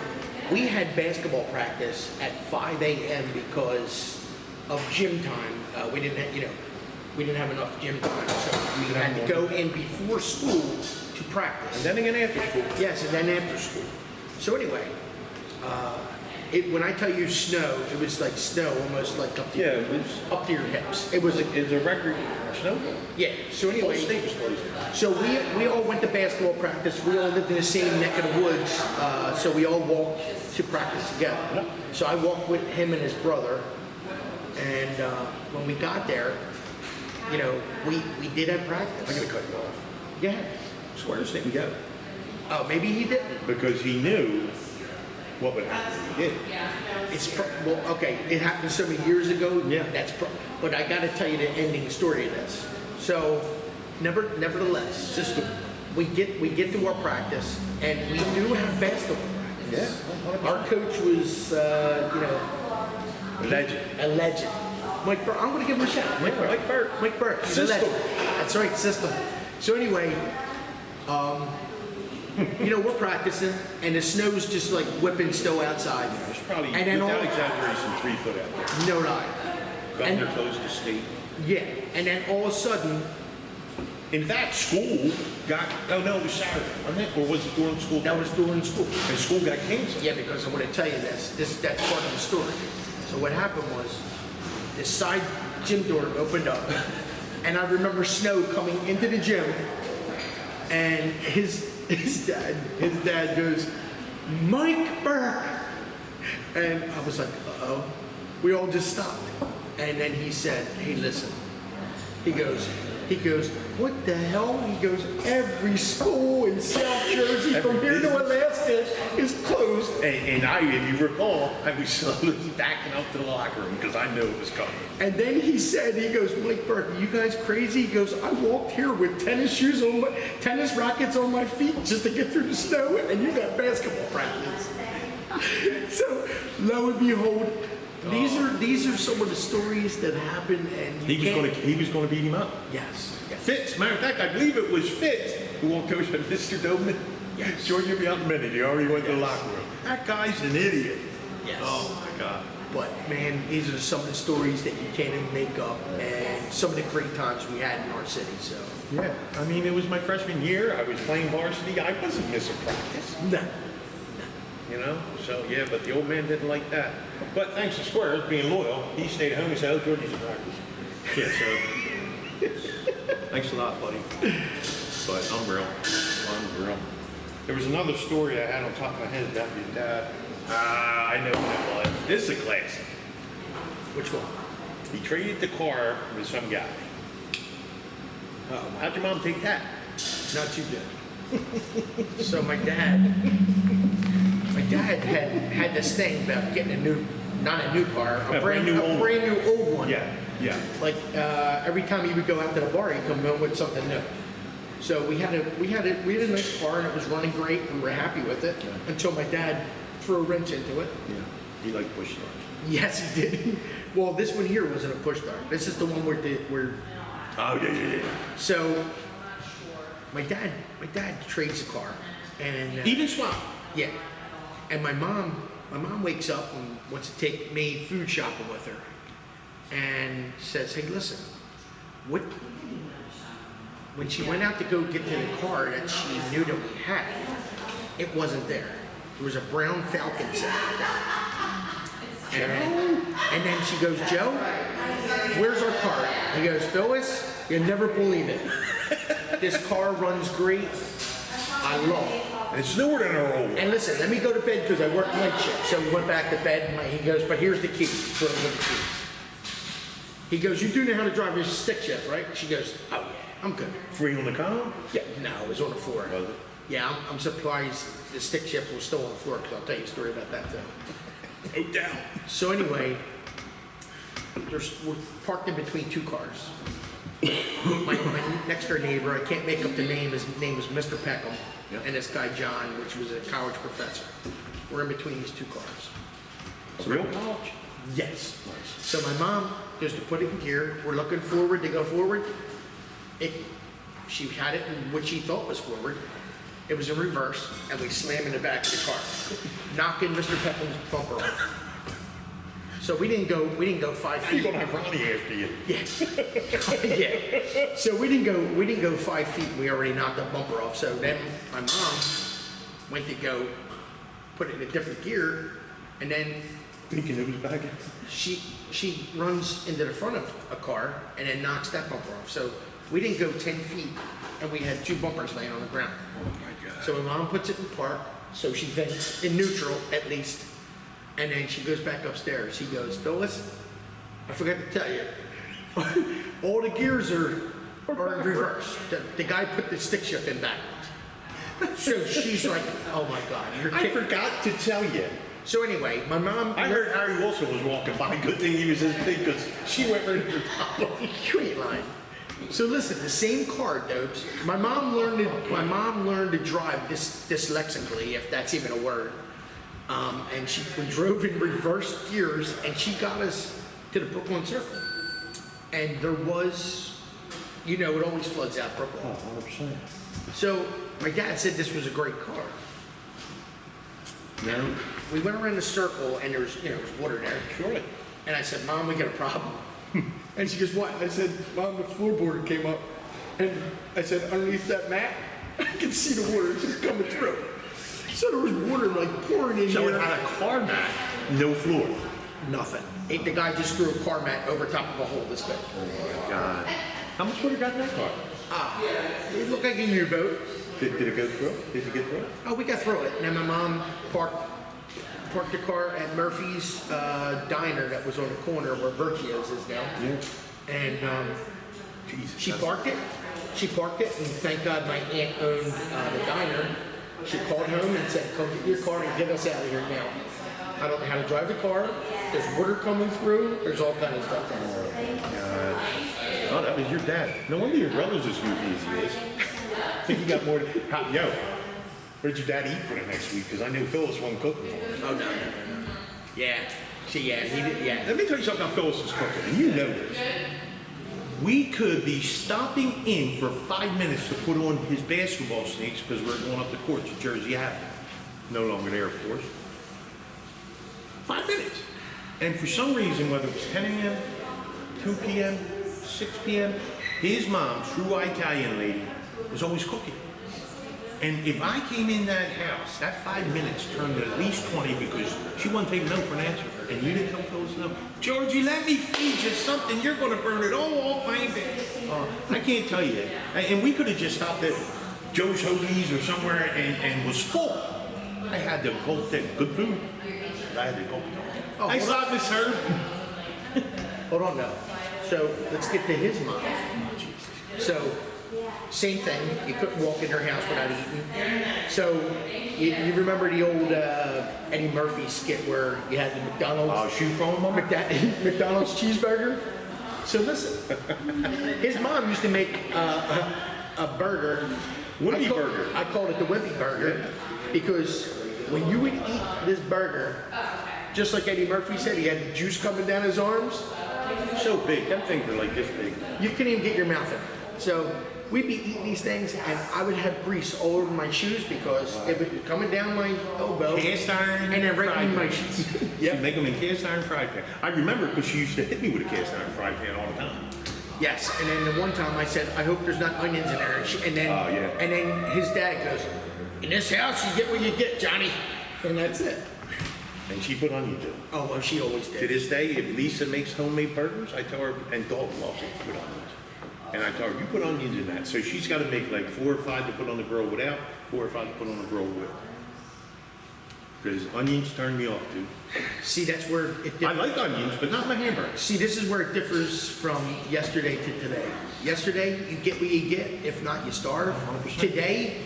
we had basketball practice at 5 a.m. because of gym time. We didn't have enough gym time, so we had to go in before school to practice. And then again after school. Yes, and then after school. So anyway, when I tell you snow, it was like snow almost like up to up to your hips. It was a record snowfall. yeah. So anyway, state was closed. so we all went to basketball practice. We all lived in the same neck of the woods, so we all walked to practice together. So I walked with him and his brother, and when we got there, you know, we did have practice. I'm gonna cut you off. Yeah. Swears didn't go Oh, maybe he didn't. because he knew what would happen if he did. Well, okay. It happened so many years ago. Yeah. But I got to tell you the ending story of this. So, nevertheless, System. we get to our practice, and we do have basketball practice. Yeah. Our coach was, Legend. a legend. Mike Burke. I'm going to give him a shout. Mike Burke. Mike Burke. He's a System. legend. That's right, system. So anyway, you know, we're practicing, and the snow's just like whipping snow outside. There's probably, And then without all- exaggeration, 3 foot out there. No lie. Governor And- closed the state. Yeah, and then all of a sudden, In fact, school got, oh no, it was Saturday, wasn't it? Or was it during school? that was during school. And school got canceled. Yeah, because I'm going to tell you that's part of the story. So what happened was, this side gym door opened up, and I remember snow coming into the gym, and his dad goes, Mike Burke, and I was like, uh-oh. We all just stopped, and then he said, hey, listen. He goes, what the hell? He goes, every school in South Jersey from here to Alaska is closed. And I, if you recall, I was slowly backing up to the locker room because I knew it was coming. And then he goes, Mike Burke, are you guys crazy? He goes, I walked here with tennis rackets on my feet just to get through the snow, and you got basketball practice. So, lo and behold, these are some of the stories that happened, and He was gonna beat him up. Yes. Fitz, matter of fact, I believe it was Fitz who walked over to Mr. Doman. Yes. George, you'll be out in a minute. He already went to the locker room. That guy's an idiot. Yes. Oh my God. But man, these are some of the stories that you can't even make up, and some of the great times we had in our city. So Yeah, I mean, it was my freshman year. I was playing varsity. I wasn't missing practice. no. You know, so yeah, but the old man didn't like that. But thanks to Squares being loyal, he stayed home and said, oh, Georgie's in practice. Yeah, so thanks a lot, buddy. But unreal. There was another story I had on top of my head about your dad. I know what it was. This is a classic. Which one? He traded the car with some guy. Oh, How'd your mom take that? not too good. So my dad had this thing about getting not a new car, a brand new old one. Yeah. Like every time he would go out to the bar, he'd come home with something new. So we had a nice car, and it was running great. We were happy with it until my dad threw a wrench into it. Yeah. He liked push starts. Yes, he did. Well, this one here wasn't a push start. This is the one where. Oh, yeah. So, my dad trades the car, and Even swap. yeah, and my mom wakes up and wants to take me food shopping with her, and says, "Hey, listen, what?" When she went out to go get to the car that she knew that we had, it wasn't there. It was a brown Falcon set. And then she goes, "Joe, where's our car?" He goes, "Phyllis, you'll never believe it. This car runs great. I love it. And it's newer than our old one. And listen, let me go to bed because I work night shift." So we went back to bed, and he goes, "But here's the key." He throws her the keys. He goes, "You do know how to drive your stick shift, right?" She goes, "Oh yeah, I'm good." Free on the column? Yeah, no, it was on the floor. Was it? Yeah, I'm surprised the stick shift was still on the floor, because I'll tell you a story about that too. No doubt. So anyway, we're parked in between two cars. My next door neighbor, I can't make up the name, his name was Mr. Peckham, Yeah. and this guy John, which was a college professor. We're in between these two cars. Real college? Yes. Nice. So my mom goes to put it in gear. We're looking forward to go forward. She had it in what she thought was forward. It was in reverse, and we slam in the back of the car, knocking Mr. Peckham's bumper off. So we didn't go 5 feet. You're gonna have Ronnie after you. Yes. Yeah. So we didn't go 5 feet. We already knocked the bumper off. So then my mom went to go put it in a different gear, and then Thinking it was back. she runs into the front of a car and then knocks that bumper off. So we didn't go 10 feet, and we had two bumpers laying on the ground. Oh my God. So my mom puts it in park, so she thinks in neutral at least, and then she goes back upstairs. She goes, "Phyllis, I forgot to tell you, all the gears are in reverse. The guy put the stick shift in backwards." So she's like, "Oh my God, you're I kidding." forgot to tell you. So anyway, my mom. I heard Harry Wilson was walking by. Good thing he was this big because she went right to the top of it. You ain't lying. So listen, the same car, dopes. My mom learned to drive dyslexically, if that's even a word. And we drove in reverse gears, and she got us to the Brooklyn Circle. And there was, it always floods out Brooklyn. 100%. So my dad said this was a great car. No? We went around the circle, and there's water there. Surely. And I said, "Mom, we got a problem." And she goes, "What?" I said, "Mom, the floorboard came up." And I said, "Underneath that mat, I can see the water just coming through." So there was water like pouring in So here. it had a car mat, no floor. Nothing. The guy just threw a car mat over top of a hole this big. Oh my God. How much water got in that car? It looked like a new boat. Did it go through? Did you get through it? Oh, we got through it. And then my mom parked the car at Murphy's diner that was on the corner where Virgio's is now. Yeah. And Jesus. she parked it. And thank God my aunt owned the diner. She called home and said, "Come get your car and get us out of here now. I don't know how to drive the car. There's water coming through. There's all kind of stuff." God. Oh, that was your dad. No wonder your brother's as goofy as he is. I think he got more. Yo, where'd your dad eat for the next week? Because I knew Phyllis wasn't cooking for him. Oh, no. Yeah. He did, yeah. Let me tell you something about Phyllis's cooking, and you know this. We could be stopping in for 5 minutes to put on his basketball sneaks because we're going up the courts at Jersey Avenue. No longer there, of course. 5 minutes. And for some reason, whether it was 10 a.m., 2 p.m., 6 p.m., his mom, true Italian lady, was always cooking. And if I came in that house, that 5 minutes turned to at least 20 because she wasn't taking no for an answer. And you didn't tell Phyllis no. "Georgie, let me feed you something. You're going to burn it all off, baby." I can't tell you that. And we could have just stopped at Joe's Hoagies or somewhere and was full. I had to gulp that good food. I had to gulp it. Oh, I hold saw Miss Herb. Hold on now. So let's get to his mom. So same thing. You couldn't walk in her house without eating. So you remember the old Eddie Murphy skit where you had the McDonald's Shoe throwing mom? McDonald's cheeseburger? So listen, his mom used to make a burger. Wimpy burger. I called it the Wimpy burger because when you would eat this burger, just like Eddie Murphy said, he had the juice coming down his arms. So big. Them things are like this big. You couldn't even get your mouth in. So we'd be eating these things, and I would have grease all over my shoes because it was coming down my elbow. Cast iron and then right fry in my pan. shoes. Yep. Make them in cast iron fry pan. I remember because she used to hit me with a cast iron fry pan all the time. Yes, and then the one time I said, I hope there's not onions in there. And then, Oh, yeah. and then his dad goes, in this house, you get what you get, Johnny. And that's it. And she put onions in it. Oh, well, she always To did. this day, if Lisa makes homemade burgers, I tell her, and Dalton loves it with onions. And I tell her, you put onions in that. So she's got to make like 4 or 5 to put on the grill without, 4 or 5 to put on the grill with. Because onions turn me off too. See, that's where it I differs. like onions, but not my hamburger. See, this is where it differs from yesterday to today. Yesterday, you get what you get. If not, you starve. 100%. Today,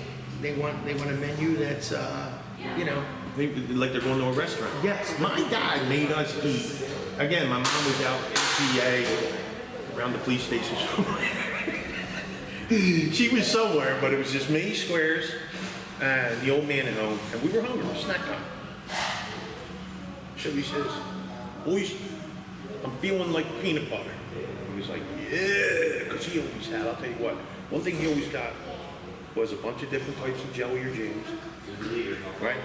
they want a menu that's, Like they're going to a restaurant. Yes. My dad made us eat. Again, my mom was out in PA around the police station somewhere. She was somewhere, but it was just me, Squares, and the old man at home, and we were hungry, snack time. So he says, boys, I'm feeling like peanut butter. He was like, yeah, because he always had, I'll tell you what, one thing he always got was a bunch of different types of jelly or jams, right?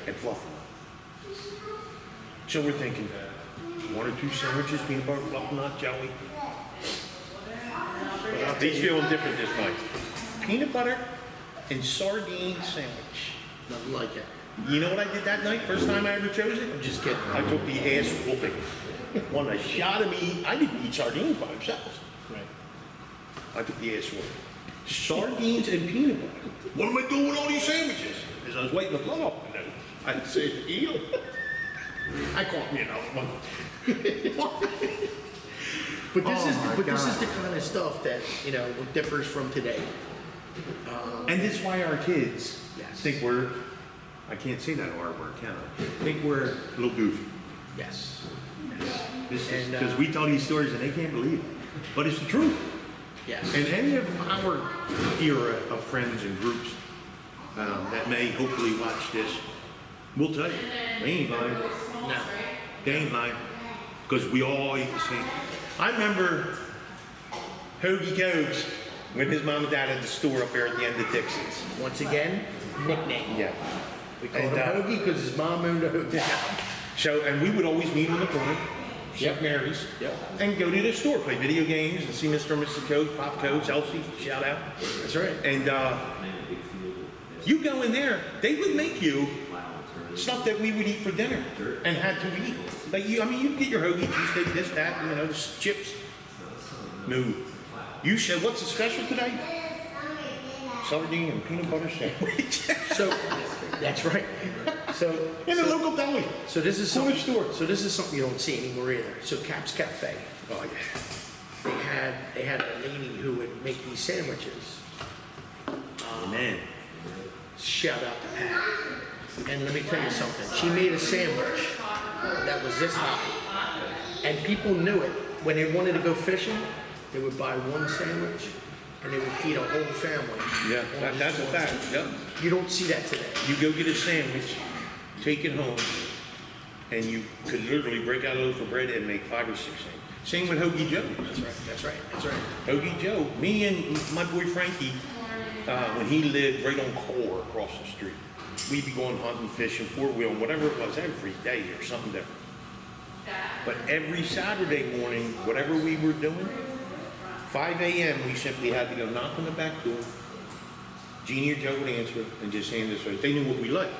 And fluff them. So we're thinking, 1 or 2 sandwiches, peanut butter, fluff nut, jelly. But he's feeling different this night. Peanut butter and sardine sandwich. Nothing like it. You know what I did that night? First time I ever chose it? I'm just kidding. I took the ass whooping. One a shot of me. I didn't eat sardines by themselves. Right. I took the ass whooping. Sardines and peanut butter. What am I doing with all these sandwiches? Because I was waiting to blow up. And I said, eat them. I caught me another one. But this Oh is my this is God. the kind of stuff that differs from today. And that's why our kids Yes. think we're, I can't say that R word, can I? Think we're a little goofy. Yes. Because And, we tell these stories and they can't believe it. But it's the truth. Yes. And any of our era of friends and groups that may hopefully watch this, will tell you, they ain't lying. No. They ain't lying. Because we all eat the same. I remember Hoagie Codes when his mom and dad had the store up there at the end of Dixon's. Once again, nickname. Yeah. We called And, him Hoagie because his mom owned a hoagie shop. So, and we would always meet on the corner, St. Mary's, Yep. and go to the store, play video games, and see Mr. and Mrs. Codes, Pop Codes, Elsie, shout out. That's right. And you go in there, they would make you stuff that we would eat for dinner and had to eat. Like you get your hoagie, cheesesteak, this, that, the chips. No. You said, what's the special today? Sardine and peanut butter sandwich. So that's right. So In a local deli. so this is Corner something. store. So this is something you don't see anymore either. So Cap's Cafe. Oh, yeah. They had a lady who would make these sandwiches. Man. Shout out to Pat. And let me tell you something. She made a sandwich that was this high. And people knew it. When they wanted to go fishing, they would buy one sandwich and they would feed a whole family. Yeah, on that's a one fact. sandwich. Yep. You don't see that today. You go get a sandwich, take it home, and you could literally break out a loaf of bread and make 5 or 6 things. Same with Hoagie Joe. That's right. That's right. That's right. Hoagie Joe. Me and my boy Frankie, when he lived right on Core across the street, we'd be going hunting, fishing, four-wheeling, whatever it was, every day or something different. But every Saturday morning, whatever we were doing, 5 a.m., we simply had to go knock on the back door. Jeannie or Joe would answer and just hand us our, they knew what we liked,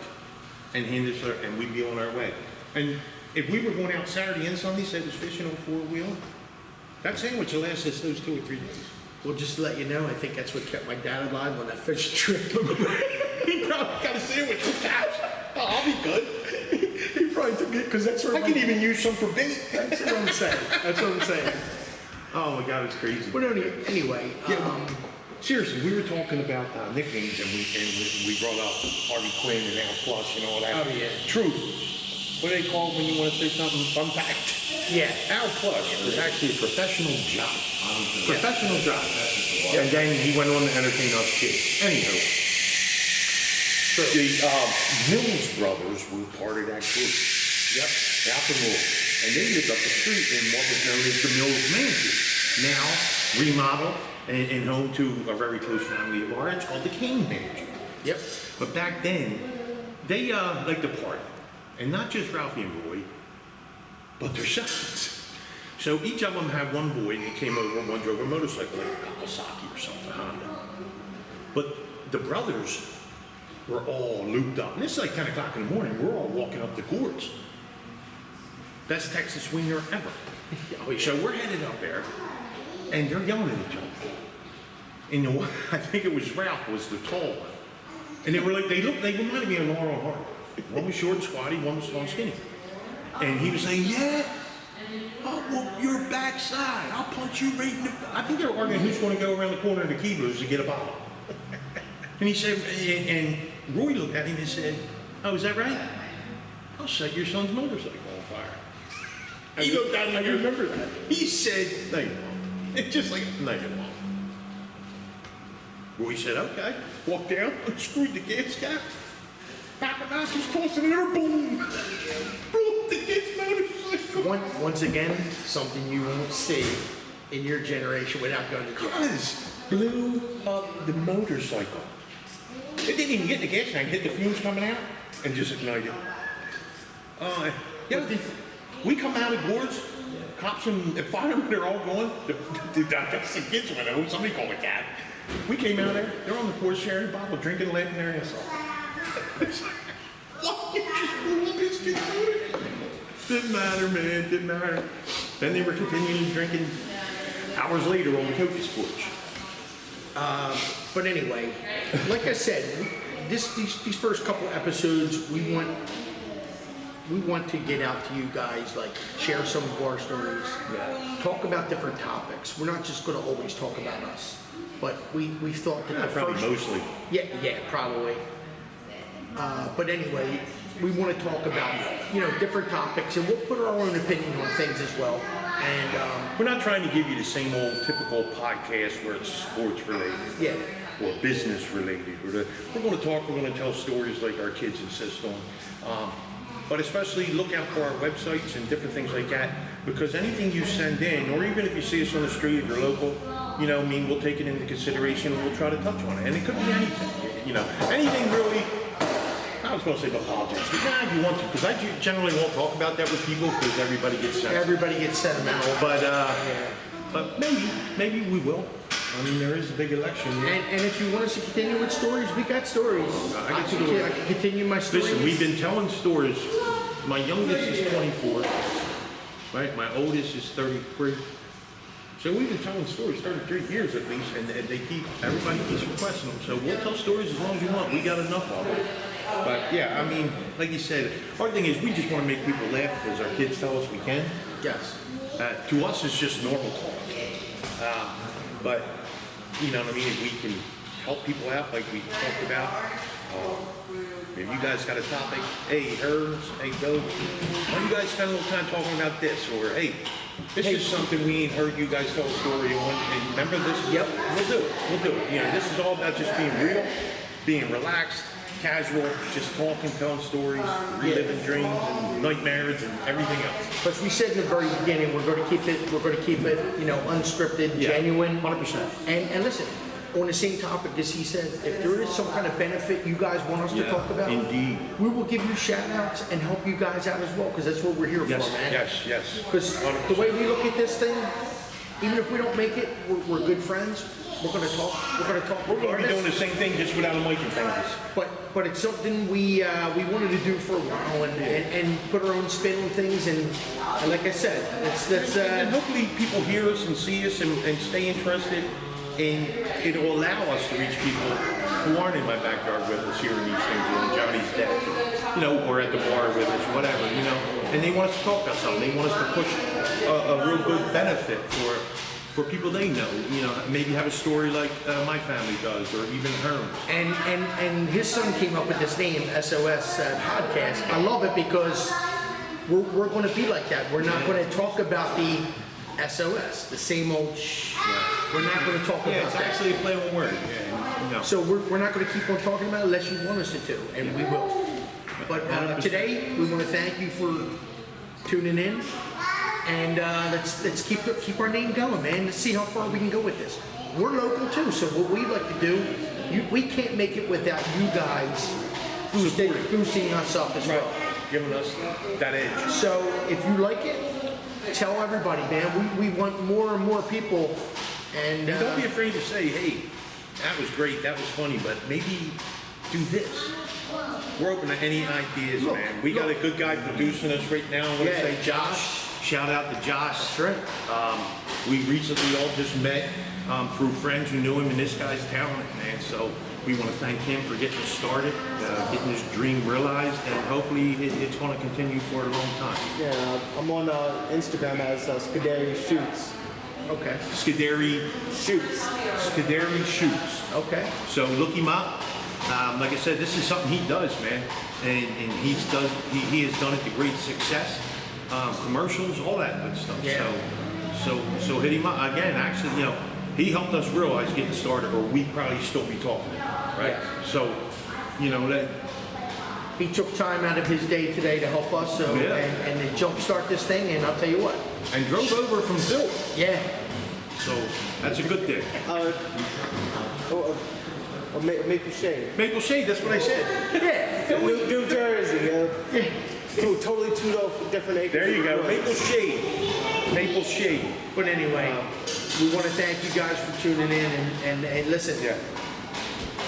and hand us our, and we'd be on our way. And if we were going out Saturday and Sunday, say it was fishing on four-wheel, that sandwich will last us those 2 or 3 days. Well, just to let you know, I think that's what kept my dad alive on that fish trip. He probably got a sandwich with caps. Oh, I'll be good. He probably took it because that's where I can even use some for bait. That's what I'm saying. That's what I'm saying. Oh my God, it's crazy. But anyway, Seriously, we were talking about nicknames and we brought up Harvey Quinn and Al Plush and all that. Oh, yeah. Truth. What do they call it when you want to say something fun-packed? yeah. Al Plush was actually a professional jock. Professional jock. And then he went on to entertain us kids. Anyhow, the Mills brothers were part of that group. Yep. Out the mall. And they lived up the street in what was known as the Mills Mansion. Now remodeled and home to a very close family of ours. It's called the Kane Mansion. Yep. But back then, they liked to party. And not just Ralphie and Roy, but their sons. So each of them had one boy, and he came over, and one drove a motorcycle, like a Kawasaki or something, Honda. But the brothers were all looped up. And it's like 10 o'clock in the morning. We're all walking up the courts. Best Texas swinger ever. So we're headed up there, and they're yelling at each other. And the one, I think it was Ralph, was the tall one. And they were like, they reminded me of Laurel and Hardy. One was short and squatty, one was tall and skinny. And he was saying, yeah, I'll whoop your backside. I'll punch you right in the... I think they were arguing who's going to go around the corner of the Keeblers to get a bottle. And he said, and Roy looked at him and said, oh, is that right? I'll set your son's motorcycle on fire. He looked at him, I remember that. He said, no, you won't. It's just like, no, you won't. Roy said, okay. Walked down, unscrewed the gas cap. Back of the just tossing it in her, boom. Broke the kid's motorcycle. Once again, something you won't see in your generation without going to jail. Guys, blew up the motorcycle. It didn't even get in the gas tank, hit the fumes coming out, and just ignited. We come out of Gord's, cops and firemen, they're all going. The kids went home, somebody called a cab. We came out there, they're on the porch sharing a bottle, drinking, laughing their ass off. It's like, what? You just blew up his kid's motorcycle. Didn't matter, man, didn't matter. Then they were continuing drinking hours later on the coach's porch. But anyway, like I said, these first couple episodes, we want to get out to you guys, like share some of our stories, talk about different topics. We're not just going to always talk about us, but we've thought that Probably mostly. Yeah, probably. But anyway, we want to talk about different topics, and we'll put our own opinion on things as well. And We're not trying to give you the same old typical podcast where it's sports related. Yeah. Or business related. We're going to talk, we're going to tell stories like our kids insist on. But especially look out for our websites and different things like that, because anything you send in, or even if you see us on the street, if you're local, we'll take it into consideration and we'll try to touch on it. And it could be anything, anything really. I was going to say about politics, but nah, if you want to, because I generally won't talk about that with people because everybody gets sensitive. everybody gets sentimental. But maybe we will. I mean, there is a big election. And if you want us to continue with stories, we got stories. I can continue my stories. Listen, we've been telling stories. My youngest is 24, right? My oldest is 33. So we've been telling stories 33 years at least, and everybody keeps requesting them. So we'll tell stories as long as you want. We got enough of them. But yeah, I mean, like you said, our thing is we just want to make people laugh because our kids tell us we can. Yes. To us, it's just normal talk. But you know what I mean? If we can help people out like we talked about, if you guys got a topic, hey, herbs, hey, goats, why don't you guys spend a little time talking about this? Or hey, this is something we ain't heard you guys tell a story on. And remember this? Yep, we'll do it. This is all about just being real, being relaxed, casual, just talking, telling stories, reliving dreams and nightmares and everything else. But we said in the very beginning, we're going to keep it, unscripted, genuine. 100%. And listen, on the same topic as he said, if there is some kind of benefit you guys want us to talk about, indeed, we will give you shout outs and help you guys out as well, because that's what we're here for, man. Yes. Because the way we look at this thing, even if we don't make it, we're good friends. We're going to talk. We're going to be doing the same thing just without a mic in front of us. But it's something we wanted to do for a while and put our own spin on things. And like I said, and hopefully people hear us and see us and stay interested. And it'll allow us to reach people who aren't in my backyard with us hearing these things, Johnny's dead, or at the bar with us, whatever, and they want us to talk about something. They want us to push a real good benefit for people they know, maybe have a story like my family does, or even hers. And his son came up with this name, S.O.S. Podcast. I love it because we're going to be like that. We're not going to talk about the S.O.S., the same old We're not going to talk about that. It's actually a play on word. So we're not going to keep on talking about it unless you want us to, and we will. But today, we want to thank you for tuning in. And let's keep our name going, man. Let's see how far we can go with this. We're local too, so what we like to do, we can't make it without you guys boosting us up as well. Giving us that edge. So if you like it, tell everybody, man. We want more and more people. And Don't be afraid to say, hey, that was great, that was funny, but maybe do this. We're open to any ideas, man. We got a good guy producing us right now. I want to say Josh. Shout out to Josh. That's right. We recently all just met through friends who knew him, and this guy's talented, man. So we want to thank him for getting us started, getting his dream realized, and hopefully it's going to continue for a long time. Yeah, I'm on Instagram as Scuderi Shoots. Okay. Scuderi Shoots. Okay. So look him up. Like I said, this is something he does, man, and he has done it to great success. Commercials, all that good stuff. Yeah. So hit him up again. Actually, he helped us realize getting started, or we'd probably still be talking to him, right? Yeah. So, that. He took time out of his day today to help us, so Yeah. and to jumpstart this thing. And I'll tell you what. And drove over from Bill. Yeah. So that's a good thing. Maple Shade. Maple Shade, that's what I said. Yeah. New Jersey. Yeah. Totally two different acres. There you go. Maple Shade. Maple Shade. But anyway, we want to thank you guys for tuning in and listen. Yeah.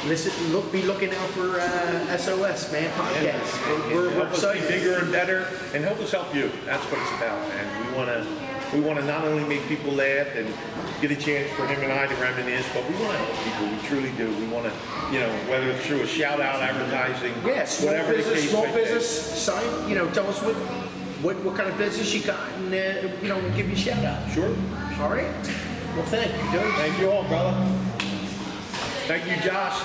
Listen, be looking out for S.O.S, man, podcast. And we're help us be excited. bigger and better, and help us help you. That's what it's about, man. We want to not only make people laugh and get a chance for him and I to reminisce, but we want to help people. We truly do. We want to, whether it's through a shout out, advertising, Yeah, small whatever the business, case small may be. business sign. Tell us what kind of business you got, and we'll give you a shout out. Sure. All right. Well, thank you, dude. Thank you all, brother. Thank you, Josh.